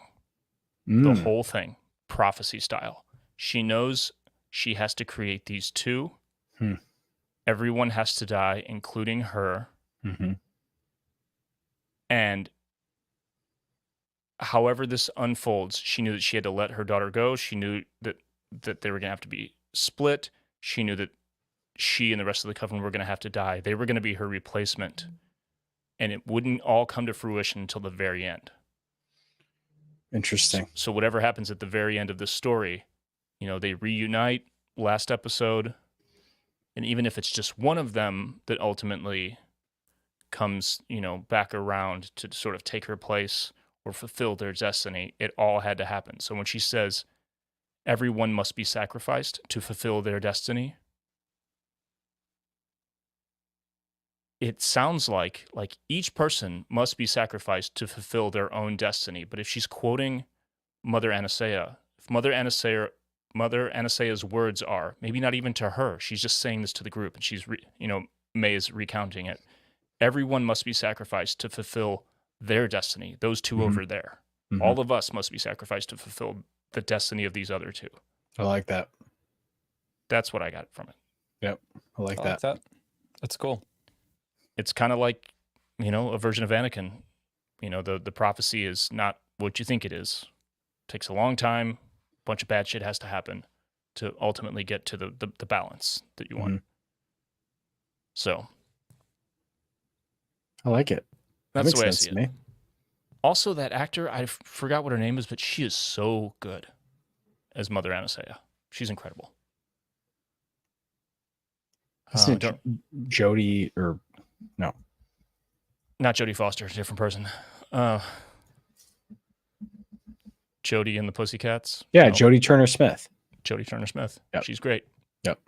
The whole thing, prophecy style. She knows she has to create these two. Everyone has to die, including her. Mm-hmm. And however this unfolds, she knew that she had to let her daughter go. She knew that they were going to have to be split. She knew that she and the rest of the coven were going to have to die. They were going to be her replacement. And it wouldn't all come to fruition until the very end. Interesting. So whatever happens at the very end of the story, they reunite last episode. And even if it's just one of them that ultimately comes, back around to sort of take her place or fulfill their destiny, it all had to happen. So when she says everyone must be sacrificed to fulfill their destiny, it sounds like each person must be sacrificed to fulfill their own destiny. But if she's quoting Mother Anastasia, if Mother Anastasia's words are maybe not even to her, she's just saying this to the group, and she's May is recounting it. Everyone must be sacrificed to fulfill their destiny. Those two over there, all of us must be sacrificed to fulfill the destiny of these other two. I like that. That's what I got from it. Yep, I like I that. like that. That's cool. It's kind of like, a version of Anakin. The prophecy is not what you think it is. It takes a long time. A bunch of bad shit has to happen to ultimately get to the balance that you want. So I like it. that's the way I sense see to it. me. Also, that actor, I forgot what her name is, but she is so good as Mother Anastasia. She's incredible. Isn't it Jodie or no? Not Jodie Foster, different person. Jodie and the Pussycats. Yeah, No, Jodie Turner-Smith. Jodie Turner-Smith. Yep. She's great. Yep.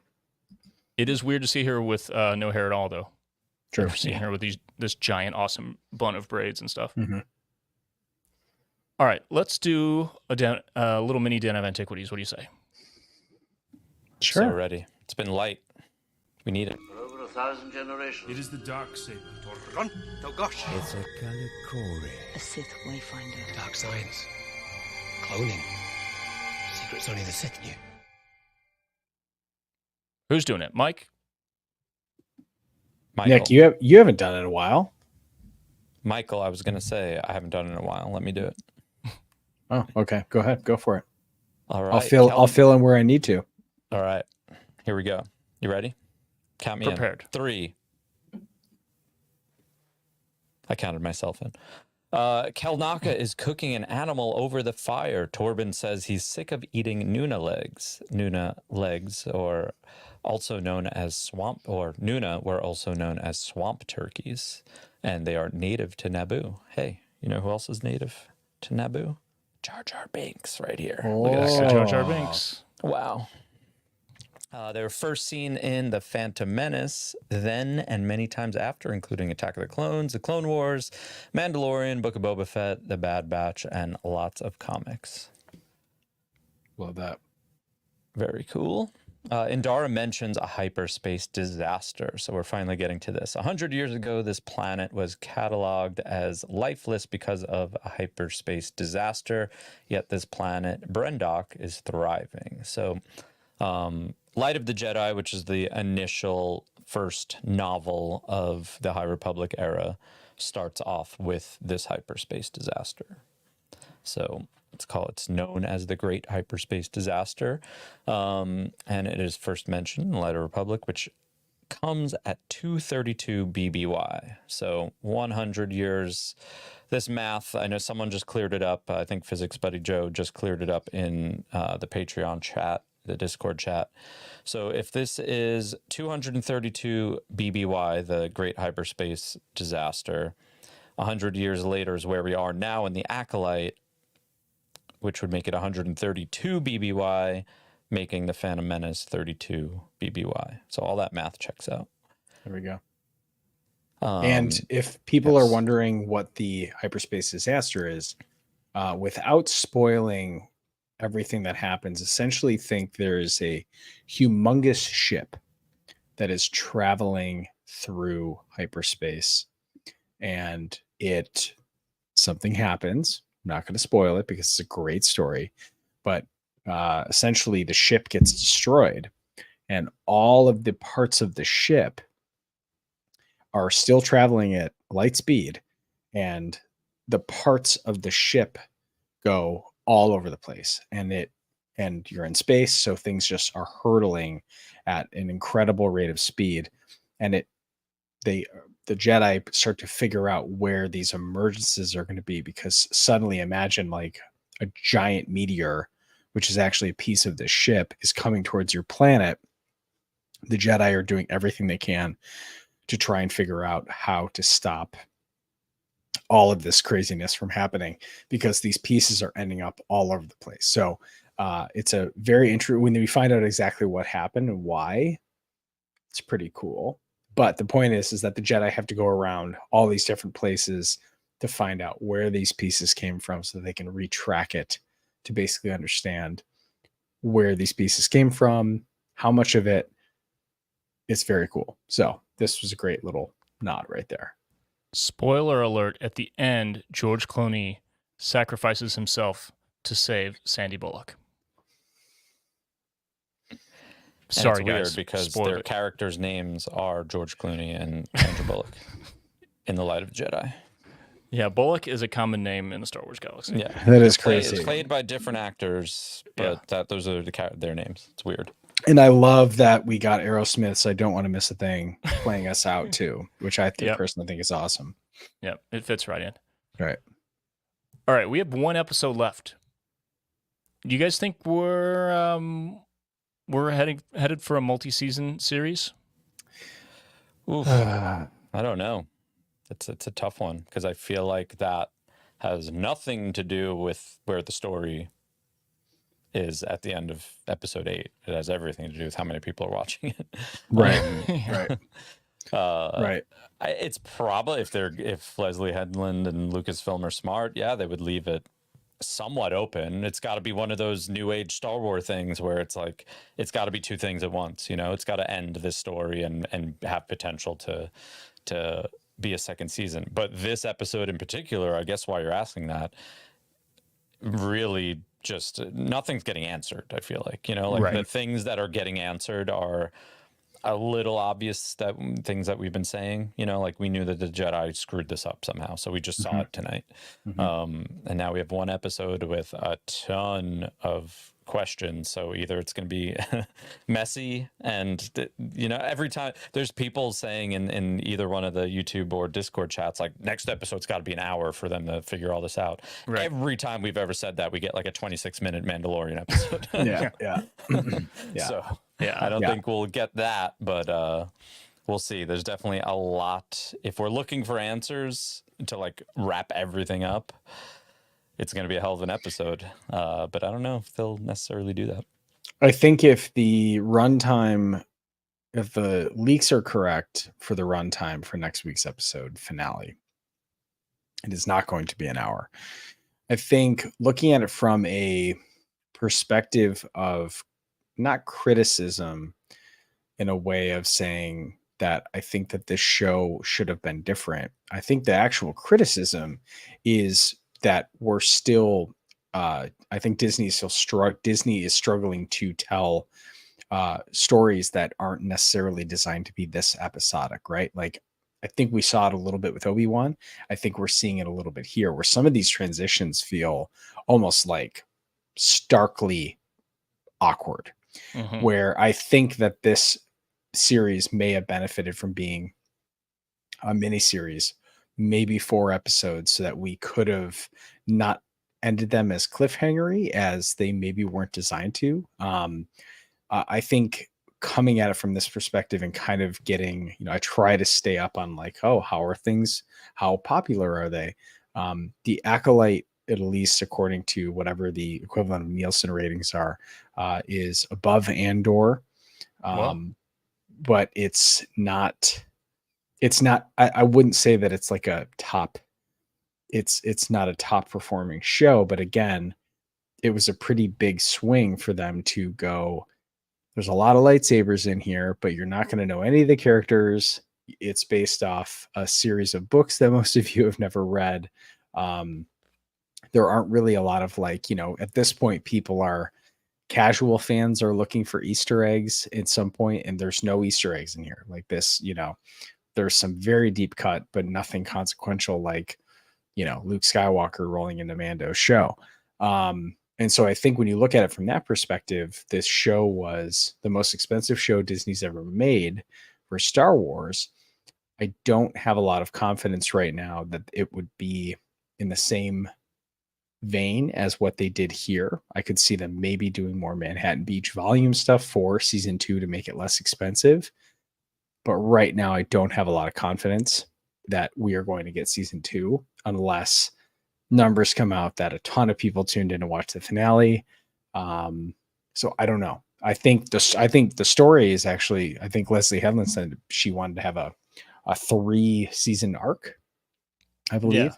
It is weird to see her with no hair at all, though. True. I've seen her with this giant, awesome bun of braids and stuff. Mm-hmm. All right, let's do a little mini Den of Antiquities. What do you say? Sure. So ready. It's been light. We need it. For over 1,000 generations. It is the dark saber. Run, Togosh. It's a Kalikori. A Sith wayfinder. Dark science. Cloning. Secrets only the Sith knew. Who's doing it? Mike? Michael. Nick, you haven't done it in a while. Michael, I was going to say, I haven't done it in a while. Let me do it. Oh, okay. Go ahead. Go for it. All right. I'll fill in where I need to. All right. Here we go. You ready? Count me Prepared. in. 3. I counted myself in. Kelnaka is cooking an animal over the fire. Torben says he's sick of eating Nuna legs, or also known as swamp, or Nuna were also known as swamp turkeys, and they are native to Naboo. Hey, you know who else is native to Naboo? Jar Jar Binks right here. Look at that So guy. Jar Jar Binks. Wow. They were first seen in The Phantom Menace, then and many times after, including Attack of the Clones, The Clone Wars, Mandalorian, Book of Boba Fett, The Bad Batch, and lots of comics. Love that. Very cool. Indara mentions a hyperspace disaster, so we're finally getting to this. 100 years ago, this planet was cataloged as lifeless because of a hyperspace disaster, yet this planet, Brendok, is thriving. So, Light of the Jedi, which is the initial first novel of the High Republic era, starts off with this hyperspace disaster. So it's known as the Great Hyperspace Disaster. And it is first mentioned in Light of the Republic, which comes at 232 BBY. So 100 years. This math, I know someone just cleared it up. I think Physics Buddy Joe just cleared it up in the Patreon chat, the Discord chat. So if this is 232 BBY, the Great Hyperspace Disaster, 100 years later is where we are now in the Acolyte, which would make it 132 BBY, making the Phantom Menace 32 BBY. So all that math checks out. There we go. And if people are wondering what the hyperspace disaster is, without spoiling everything that happens, essentially think there is a humongous ship that is traveling through hyperspace, and something happens. I'm not going to spoil it because it's a great story, but essentially the ship gets destroyed, and all of the parts of the ship are still traveling at light speed, and the parts of the ship go all over the place, and you're in space, so things just are hurtling at an incredible rate of speed, and the Jedi start to figure out where these emergencies are going to be, because suddenly imagine like a giant meteor, which is actually a piece of the ship, is coming towards your planet. The Jedi are doing everything they can to try and figure out how to stop all of this craziness from happening, because these pieces are ending up all over the place. So it's a very interesting, when we find out exactly what happened and why, it's pretty cool. But the point is that the Jedi have to go around all these different places to find out where these pieces came from, so they can retrack it to basically understand where these pieces came from, how much of it. It's very cool. So this was a great little nod right there. Spoiler alert, at the end, George Clooney sacrifices himself to save Sandy Bullock. Sorry, it's weird guys. because Spoiled their it. characters' names are George Clooney and Sandra Bullock in The Light of the Jedi. Yeah, Bullock is a common name in the Star Wars galaxy. Yeah, That is crazy. It's played by different actors, but those are their names. It's weird. And I love that we got Aerosmith, so I don't want to miss a thing, playing us out too, which I personally think is awesome. Yeah, it fits right in. Right. All right, we have one episode left. Do you guys think we're headed for a multi-season series? Oof. I don't know. It's a tough one, because I feel like that has nothing to do with where the story is at the end of episode 8. It has everything to do with how many people are watching it. Right. Right. It's probably, if Leslie Headland and Lucasfilm are smart, they would leave it somewhat open. It's got to be one of those new age Star Wars things where it's like, it's got to be two things at once. It's got to end this story and have potential to be a second season. But this episode in particular, I guess why you're asking that, really just nothing's getting answered. I feel like, the things that are getting answered are a little obvious, that things that we've been saying, like we knew that the Jedi screwed this up somehow, so we just saw it tonight. And now we have one episode with a ton of questions, so either it's going to be messy, and every time there's people saying in either one of the YouTube or Discord chats, like, next episode's got to be an hour for them to figure all this out. Every time we've ever said that, we get like a 26-minute Mandalorian episode. So I don't think we'll get that, but we'll see. There's definitely a lot. If we're looking for answers to like wrap everything up, it's going to be a hell of an episode. But I don't know if they'll necessarily do that. I think if the runtime, if the leaks are correct for the runtime for next week's episode finale, it is not going to be an hour. I think looking at it from a perspective of not criticism in a way of saying that I think that this show should have been different. I think the actual criticism is that we're still I think Disney is struggling to tell stories that aren't necessarily designed to be this episodic, right? Like I think we saw it a little bit with Obi-Wan. I think we're seeing it a little bit here where some of these transitions feel almost like starkly awkward, Mhm. where I think that this series may have benefited from being a mini series, maybe 4 episodes, so that we could have not ended them as cliffhangery as they maybe weren't designed to. I think coming at it from this perspective and kind of getting, I try to stay up on like, oh, how are things? How popular are they? The Acolyte, at least according to whatever the equivalent of Nielsen ratings are, is above Andor. Well. But it's not, I wouldn't say that it's like a top, it's not a top performing show, but again, it was a pretty big swing for them to go, there's a lot of lightsabers in here, but you're not going to know any of the characters. It's based off a series of books that most of you have never read. There aren't really a lot of like, at this point, casual fans are looking for Easter eggs at some point, and there's no Easter eggs in here. Like this, there's some very deep cut, but nothing consequential like, Luke Skywalker rolling into Mando's show. And so I think when you look at it from that perspective, this show was the most expensive show Disney's ever made for Star Wars. I don't have a lot of confidence right now that it would be in the same vein as what they did here. I could see them maybe doing more Manhattan Beach volume stuff for season 2 to make it less expensive. But right now, I don't have a lot of confidence that we are going to get season 2 unless numbers come out that a ton of people tuned in to watch the finale. So I don't know. I think the story is actually, I think Leslie Headland said she wanted to have a 3-season arc, I believe. Yeah.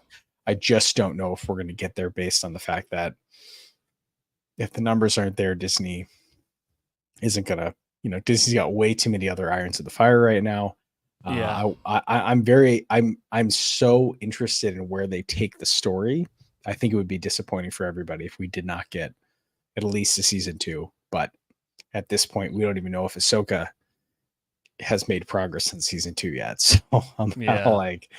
I just don't know if we're going to get there based on the fact that if the numbers aren't there, Disney isn't going to, Disney's got way too many other irons in the fire right now. Yeah. I'm so interested in where they take the story. I think it would be disappointing for everybody if we did not get at least a season 2. But at this point, we don't even know if Ahsoka has made progress in season 2 yet. So I'm kind of like,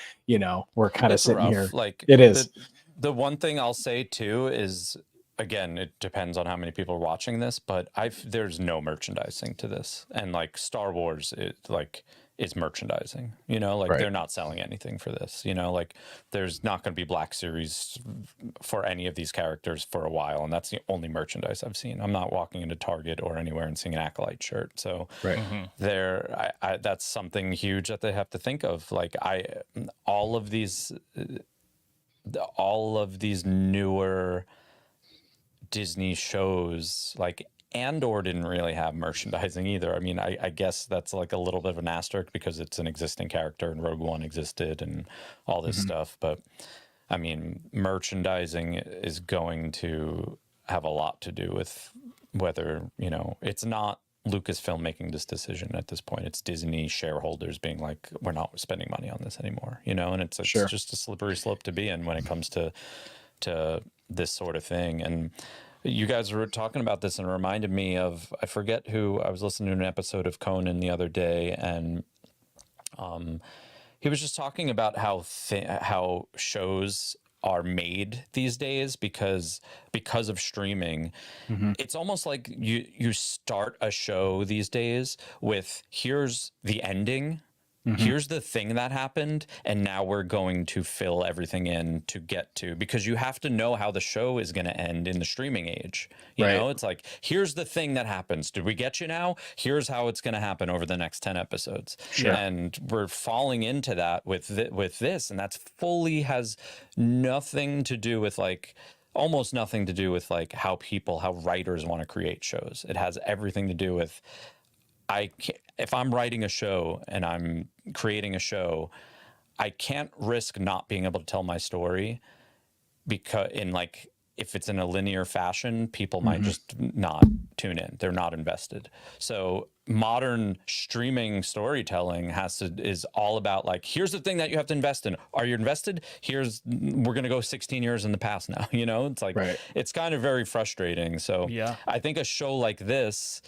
we're kind of sitting rough. here. Like it is. The one thing I'll say too is, again, it depends on how many people are watching this, but there's no merchandising to this, and like Star Wars, is merchandising. Right. They're not selling anything for this. Like there's not going to be Black Series for any of these characters for a while, and that's the only merchandise I've seen. I'm not walking into Target or anywhere and seeing an Acolyte shirt. So right. That's something huge that they have to think of. Like all of these newer Disney shows, like Andor didn't really have merchandising either. I mean, I guess that's like a little bit of an asterisk because it's an existing character and Rogue One existed and all this stuff. But I mean, merchandising is going to have a lot to do with whether, it's not Lucasfilm making this decision at this point. It's Disney shareholders being like, we're not spending money on this anymore, and it's just a slippery slope to be in when it comes to this sort of thing. And you guys were talking about this and it reminded me of, I forget who, I was listening to an episode of Conan the other day, and he was just talking about how shows are made these days because of streaming. It's almost like you start a show these days with, here's the ending, here's the thing that happened, and now we're going to fill everything in to get to, because you have to know how the show is going to end in the streaming age. You know, it's like, here's the thing that happens. Did we get you now? Here's how it's going to happen over the next 10 episodes. Sure. And we're falling into that with this, and that's fully has nothing to do with like almost nothing to do with like how writers want to create shows. It has everything to do with if I'm writing a show and I'm creating a show, I can't risk not being able to tell my story, because if it's in a linear fashion, people might just not tune in. They're not invested. So modern streaming storytelling is all about like, here's the thing that you have to invest in. Are you invested? We're going to go 16 years in the past now. It's like, It's kind of very frustrating. So Yeah. I think a show like this,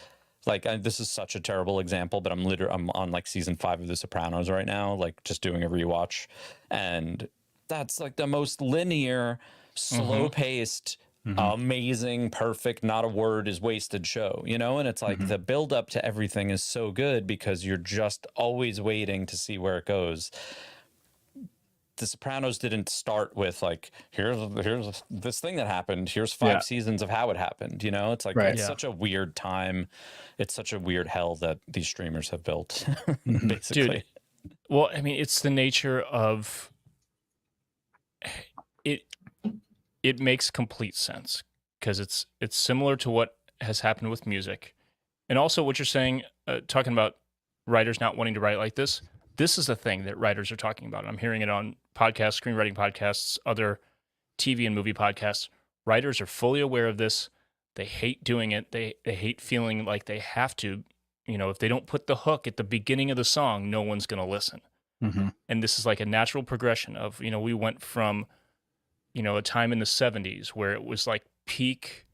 this is such a terrible example, but I'm on like season 5 of The Sopranos right now, like just doing a rewatch, and that's like the most linear, slow-paced, amazing, perfect, not a word is wasted show, and it's like the build up to everything is so good because you're just always waiting to see where it goes. The Sopranos didn't start with like, here's this thing that happened. Here's 5 seasons of how it happened. It's like, it's such a weird time. It's such a weird hell that these streamers have built, basically. Dude, well, I mean, it's the nature of it. It makes complete sense because it's similar to what has happened with music, and also what you're saying, talking about writers not wanting to write like this. This is the thing that writers are talking about. I'm hearing it on podcasts, screenwriting podcasts, other TV and movie podcasts. Writers are fully aware of this. They hate doing it. They hate feeling like they have to. If they don't put the hook at the beginning of the song, no one's going to listen. And this is like a natural progression of, we went from, a time in the 70s where it was like peak,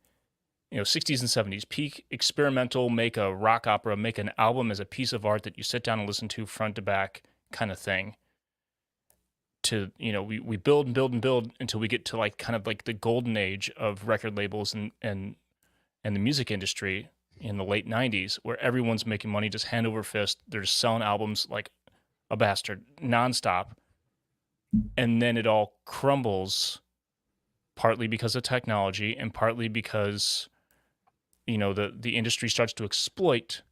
60s and 70s, peak experimental, make a rock opera, make an album as a piece of art that you sit down and listen to front to back kind of thing. To, we build and build and build until we get to like kind of like the golden age of record labels and the music industry in the late 90s, where everyone's making money just hand over fist. They're just selling albums like a bastard nonstop. And then it all crumbles, partly because of technology and partly because the industry starts to exploit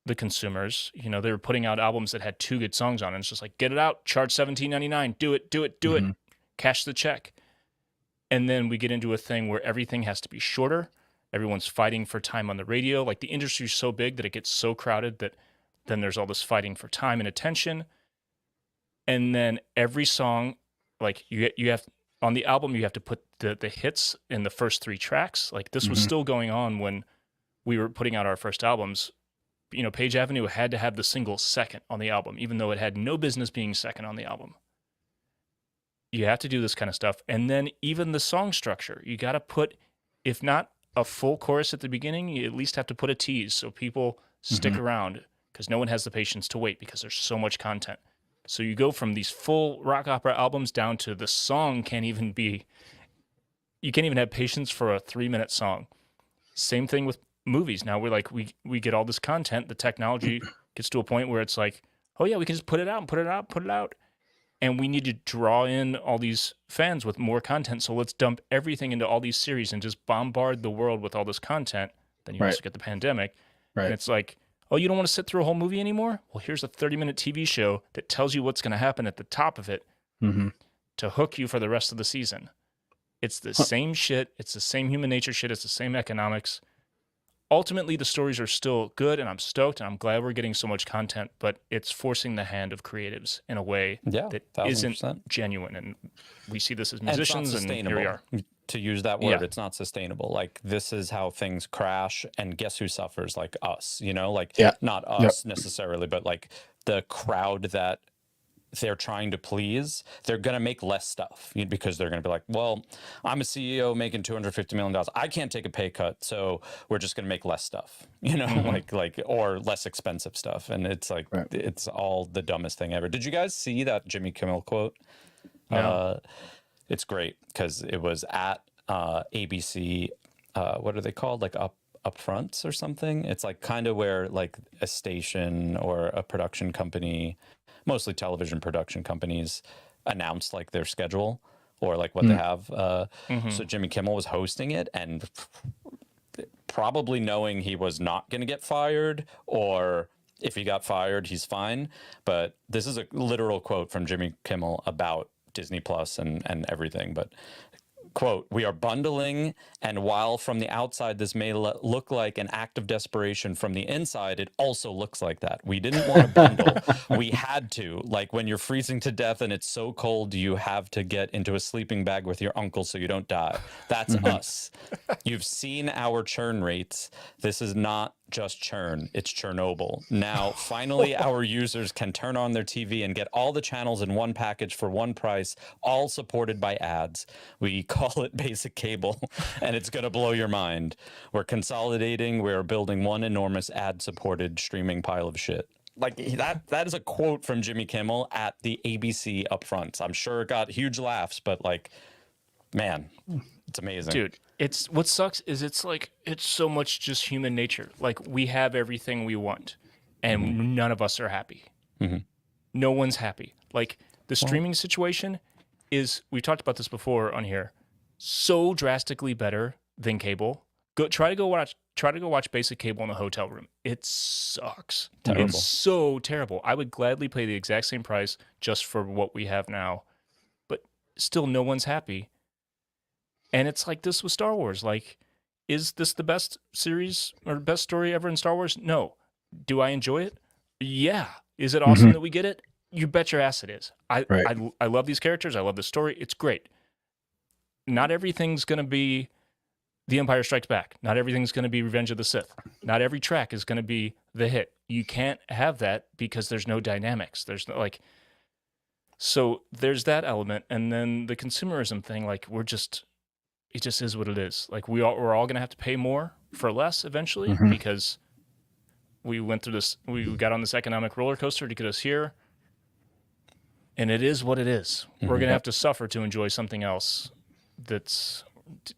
the consumers. They were putting out albums that had 2 good songs on it. And it's just like, get it out, charge $17.99, do it, cash the check. And then we get into a thing where everything has to be shorter. Everyone's fighting for time on the radio. Like the industry's so big that it gets so crowded that then there's all this fighting for time and attention. And then every song, like you have on the album, you have to put the hits in the first 3 tracks. Like this was still going on when we were putting out our first albums. Page Avenue had to have the single second on the album, even though it had no business being second on the album. You have to do this kind of stuff. And then even the song structure, you got to put, if not a full chorus at the beginning, you at least have to put a tease so people stick around, because no one has the patience to wait because there's so much content. So you go from these full rock opera albums down to the song you can't even have patience for a 3-minute song. Same thing with movies. Now we're like, we get all this content. The technology gets to a point where it's like, oh yeah, we can just put it out. And we need to draw in all these fans with more content. So let's dump everything into all these series and just bombard the world with all this content. Then you also get the pandemic. And it's like, oh, you don't want to sit through a whole movie anymore? Well, here's a 30-minute TV show that tells you what's going to happen at the top of it to hook you for the rest of the season. It's the same shit. It's the same human nature shit. It's the same economics. Ultimately, the stories are still good, and I'm stoked, and I'm glad we're getting so much content, but it's forcing the hand of creatives in a way that 1000%. Isn't genuine. And we see this as musicians, and here we are. To use that word, it's not sustainable. Like, this is how things crash, and guess who suffers? Like us, not us necessarily, but like the crowd that they're trying to please. They're going to make less stuff because they're going to be like, well, I'm a CEO making $250 million. I can't take a pay cut. So we're just going to make less stuff, or less expensive stuff. And it's like, it's all the dumbest thing ever. Did you guys see that Jimmy Kimmel quote? No. It's great because it was at ABC. What are they called? Like upfronts or something. It's like kind of where like a station or a production company, mostly television production companies, announce like their schedule or like what they have. So Jimmy Kimmel was hosting it, and probably knowing he was not going to get fired, or if he got fired, he's fine. But this is a literal quote from Jimmy Kimmel about Disney Plus and everything. But quote, "We are bundling, and while from the outside this may look like an act of desperation, from the inside it also looks like that. We didn't want to bundle. We had to. Like when you're freezing to death and it's so cold you have to get into a sleeping bag with your uncle so you don't die. That's us. You've seen our churn rates. This is not just churn, it's Chernobyl. Now, finally, our users can turn on their TV and get all the channels in one package for one price, all supported by ads. We call it basic cable, and it's going to blow your mind. We're consolidating. We're building one enormous ad-supported streaming pile of shit." Like that is a quote from Jimmy Kimmel at the ABC upfront. I'm sure it got huge laughs, but like, man, it's amazing. Dude, it's what sucks is it's so much just human nature. Like we have everything we want and none of us are happy. No one's happy. Like the streaming situation is, we talked about this before on here, so drastically better than cable. Try to go watch basic cable in a hotel room. It sucks. Terrible. It's so terrible. I would gladly pay the exact same price just for what we have now, but still no one's happy. And it's like this with Star Wars. Like, is this the best series or best story ever in Star Wars? No. Do I enjoy it? Yeah. Is it awesome that we get it? You bet your ass it is. I love these characters. I love the story. It's great. Not everything's going to be The Empire Strikes Back. Not everything's going to be Revenge of the Sith. Not every track is going to be the hit. You can't have that because there's no dynamics. There's no, like, so there's that element. And then the consumerism thing, like it just is what it is. Like we're all going to have to pay more for less eventually because we went through this, we got on this economic roller coaster to get us here. And it is what it is. We're going to have to suffer to enjoy something else that's,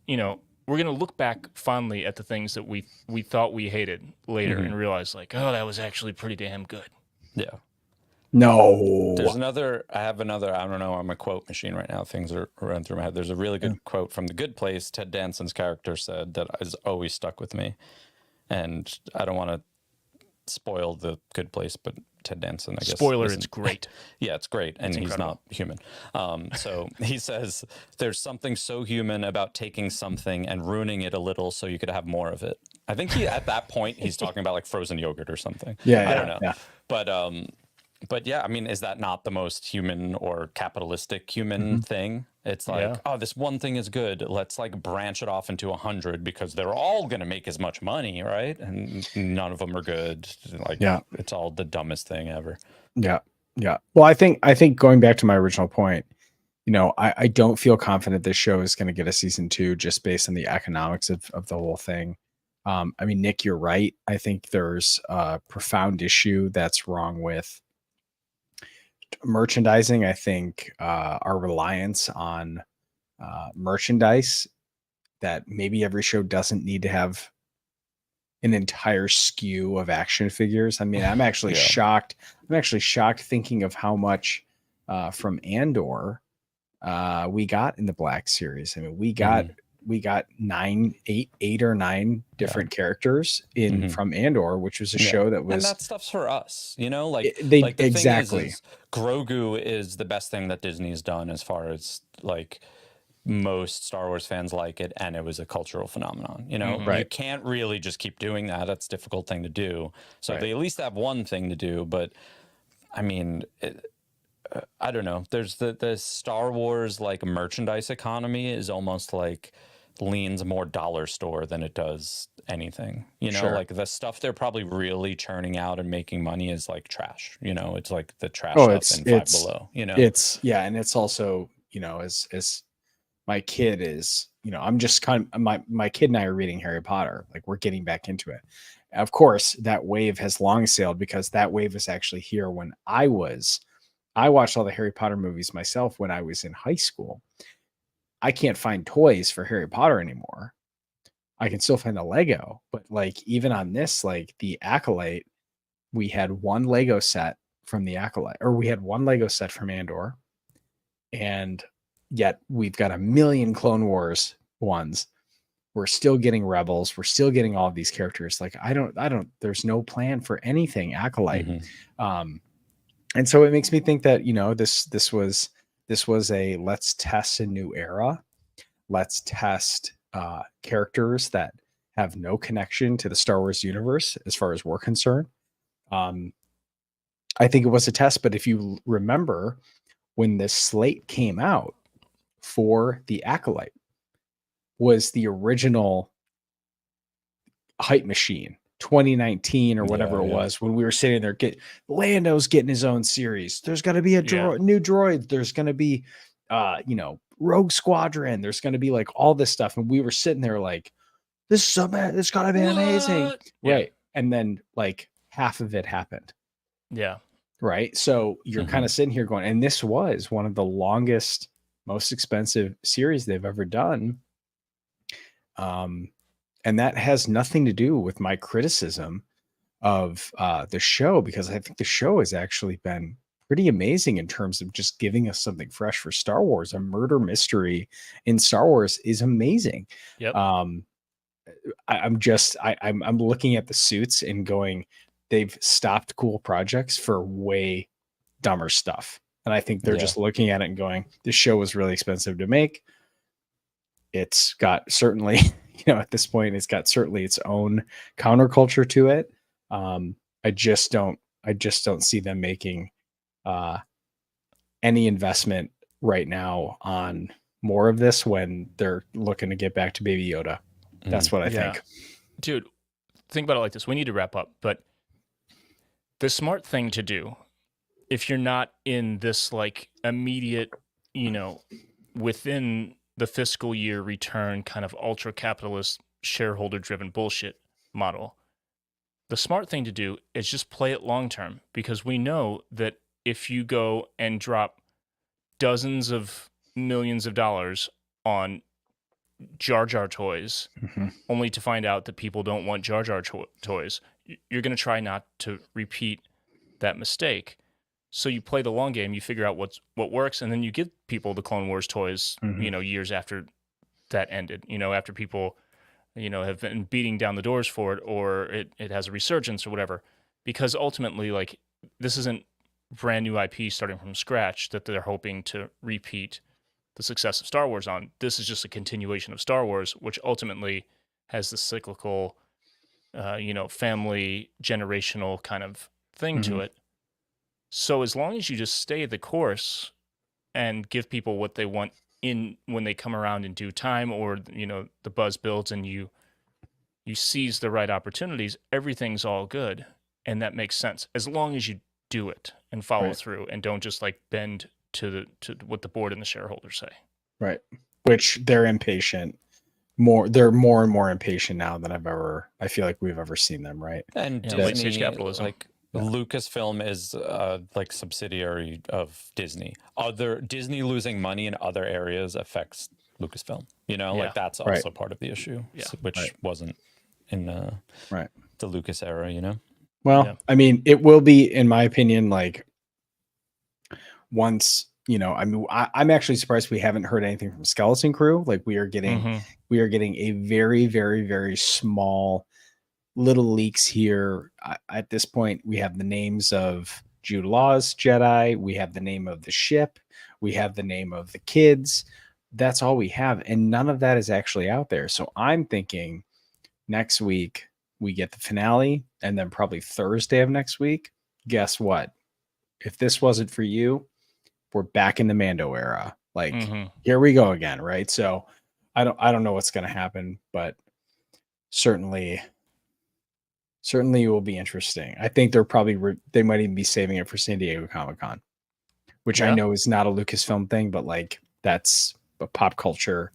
you know, we're going to look back fondly at the things that we thought we hated later and realize like, oh, that was actually pretty damn good. Yeah. No. I have another, I don't know, I'm a quote machine right now. Things are running through my head. There's a really good quote from The Good Place. Ted Danson's character said that has always stuck with me. And I don't want to spoil The Good Place, but Ted Danson, I guess. Spoiler, it's great. Yeah, it's great. And he's not human. So he says, there's something so human about taking something and ruining it a little so you could have more of it. I think at that point, he's talking about like frozen yogurt or something. Yeah. I don't know. Yeah. But yeah, I mean, is that not the most human or capitalistic human thing? It's like, oh, this one thing is good. Let's like branch it off into 100 because they're all going to make as much money, right? And none of them are good. Like, it's all the dumbest thing ever. Yeah. Yeah. Well, I think going back to my original point, you know, I don't feel confident this show is going to get a season 2 just based on the economics of the whole thing. I mean, Nick, you're right. I think there's a profound issue that's wrong with merchandising. I think our reliance on merchandise, that maybe every show doesn't need to have an entire SKU of action figures. I mean, I'm actually shocked. I'm actually shocked thinking of how much from Andor we got in the Black Series. I mean, we got 8 or 9 different characters in from Andor, which was a show that was, and that stuff's for us, you know, like the exactly thing is Grogu is the best thing that Disney's done as far as like most Star Wars fans like it, and it was a cultural phenomenon, you know. You can't really just keep doing that. That's a difficult thing to do. So they at least have one thing to do. But I mean, I don't know. There's the Star Wars like merchandise economy is almost like leans more dollar store than it does anything, you know. Like the stuff they're probably really churning out and making money is like trash, you know. It's like the trash stuff in Five Below, you know. And it's also, you know, as my kid is, you know, I'm just kind of my kid and I are reading Harry Potter, like we're getting back into it. Of course that wave has long sailed because that wave was actually here when I watched all the Harry Potter movies myself when I was in high school. I can't find toys for Harry Potter anymore. I can still find a Lego, but like even on this, like the Acolyte, we had one Lego set from the Acolyte, or we had one Lego set from Andor, and yet we've got a million Clone Wars ones. We're still getting Rebels. We're still getting all of these characters. Like I don't. There's no plan for anything Acolyte, and so it makes me think that, you know, this was a let's test a new era. let's test characters that have no connection to the Star Wars universe as far as we're concerned. I think it was a test, but if you remember when this slate came out for the Acolyte was the original hype machine 2019 or whatever it was, when we were sitting there, Lando's getting his own series. There's going to be a new droid. There's going to be, Rogue Squadron. There's going to be like all this stuff. And we were sitting there like, this is so bad. It's going to be amazing. Yeah. Right. And then like half of it happened. Yeah. Right. So you're kind of sitting here going, and this was one of the longest, most expensive series they've ever done. And that has nothing to do with my criticism of the show, because I think the show has actually been pretty amazing in terms of just giving us something fresh for Star Wars. A murder mystery in Star Wars is amazing. Yep. I'm looking at the suits and going, they've stopped cool projects for way dumber stuff. And I think they're just looking at it and going, this show was really expensive to make. It's got certainly, at this point, it's got certainly its own counterculture to it. I just don't see them making any investment right now on more of this when they're looking to get back to Baby Yoda. That's what I think. Dude, think about it like this. We need to wrap up, but the smart thing to do, if you're not in this like immediate, within the fiscal year return kind of ultra capitalist shareholder driven bullshit model, the smart thing to do is just play it long term, because we know that if you go and drop dozens of millions of dollars on Jar Jar toys, only to find out that people don't want Jar Jar toys, you're going to try not to repeat that mistake. So you play the long game, you figure out what works, and then you give people the Clone Wars toys, years after that ended, after people, have been beating down the doors for it, or it has a resurgence or whatever. Because ultimately, like, this isn't brand new IP starting from scratch that they're hoping to repeat the success of Star Wars on. This is just a continuation of Star Wars, which ultimately has the cyclical, family generational kind of thing to it. So as long as you just stay the course and give people what they want when they come around in due time, or the buzz builds and you seize the right opportunities, everything's all good, and that makes sense as long as you do it and follow through and don't just like bend to what the board and the shareholders say. Right. Which they're impatient. They're more and more impatient now than I feel like we've ever seen them. Right. And late stage capitalism. Lucasfilm is like subsidiary of Disney. Disney losing money in other areas affects Lucasfilm. Like that's also part of the issue, which wasn't in the Lucas era. Well, I mean, it will be, in my opinion, like once I'm actually surprised we haven't heard anything from Skeleton Crew. Like we are getting a very, very, very small little leaks here. At this point, we have the names of Jude Law's Jedi. We have the name of the ship. We have the name of the kids. That's all we have. And none of that is actually out there. So I'm thinking next week we get the finale, and then probably Thursday of next week. Guess what? If this wasn't for you, we're back in the Mando era. Like here we go again. Right. So I don't know what's going to happen, but certainly it will be interesting. I think they might even be saving it for San Diego Comic-Con, which I know is not a Lucasfilm thing, but like that's a pop culture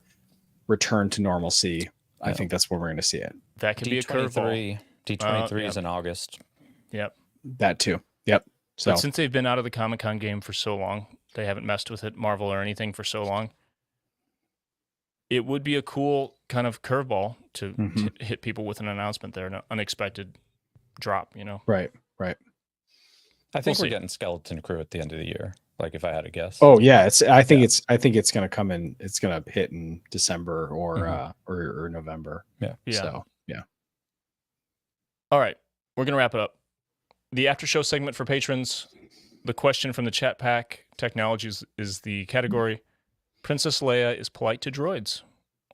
return to normalcy. I think that's where we're going to see it. That could be a curveball. D23 is in August. Yep. That too. Yep. So but since they've been out of the Comic-Con game for so long, they haven't messed with it, Marvel or anything, for so long. It would be a cool kind of curveball to hit people with an announcement there, an unexpected drop, Right. I think we're getting Skeleton Crew at the end of the year. Like if I had to guess. Oh yeah, I think it's going to come in. It's going to hit in December or November. Yeah. So yeah. All right, we're going to wrap it up. The after show segment for patrons. The question from the chat pack: technology is the category. Princess Leia is polite to droids.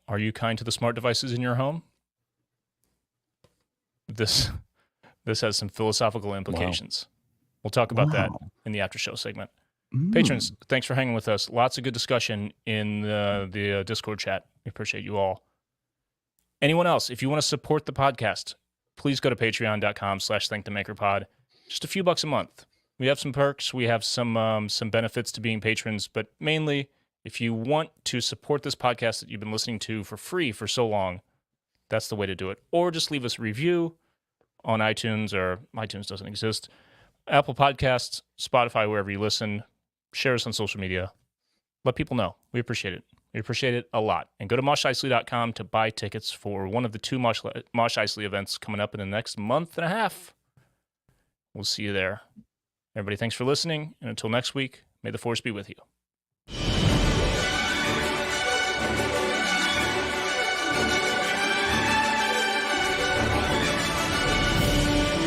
Are you kind to the smart devices in your home? This has some philosophical implications. We'll talk about that in the after show segment. Patrons, thanks for hanging with us. Lots of good discussion in the Discord chat. We appreciate you all. Anyone else, if you want to support the podcast, please go to patreon.com/thankthemakerpod. Just a few bucks a month. We have some perks. We have some benefits to being patrons, but mainly, if you want to support this podcast that you've been listening to for free for so long, that's the way to do it. Or just leave us a review on iTunes, or iTunes doesn't exist. Apple Podcasts, Spotify, wherever you listen. Share us on social media. Let people know. We appreciate it. We appreciate it a lot. And go to mosheisley.com to buy tickets for one of the 2 Mosh Eisley events coming up in the next month and a half. We'll see you there. Everybody, thanks for listening. And until next week, may the Force be with you.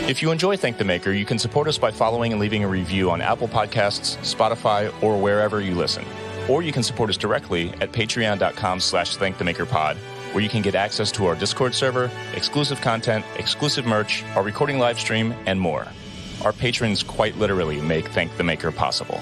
If you enjoy Thank the Maker, you can support us by following and leaving a review on Apple Podcasts, Spotify, or wherever you listen. Or you can support us directly at patreon.com/thankthemakerpod, where you can get access to our Discord server, exclusive content, exclusive merch, our recording live stream, and more. Our patrons quite literally make Thank the Maker possible.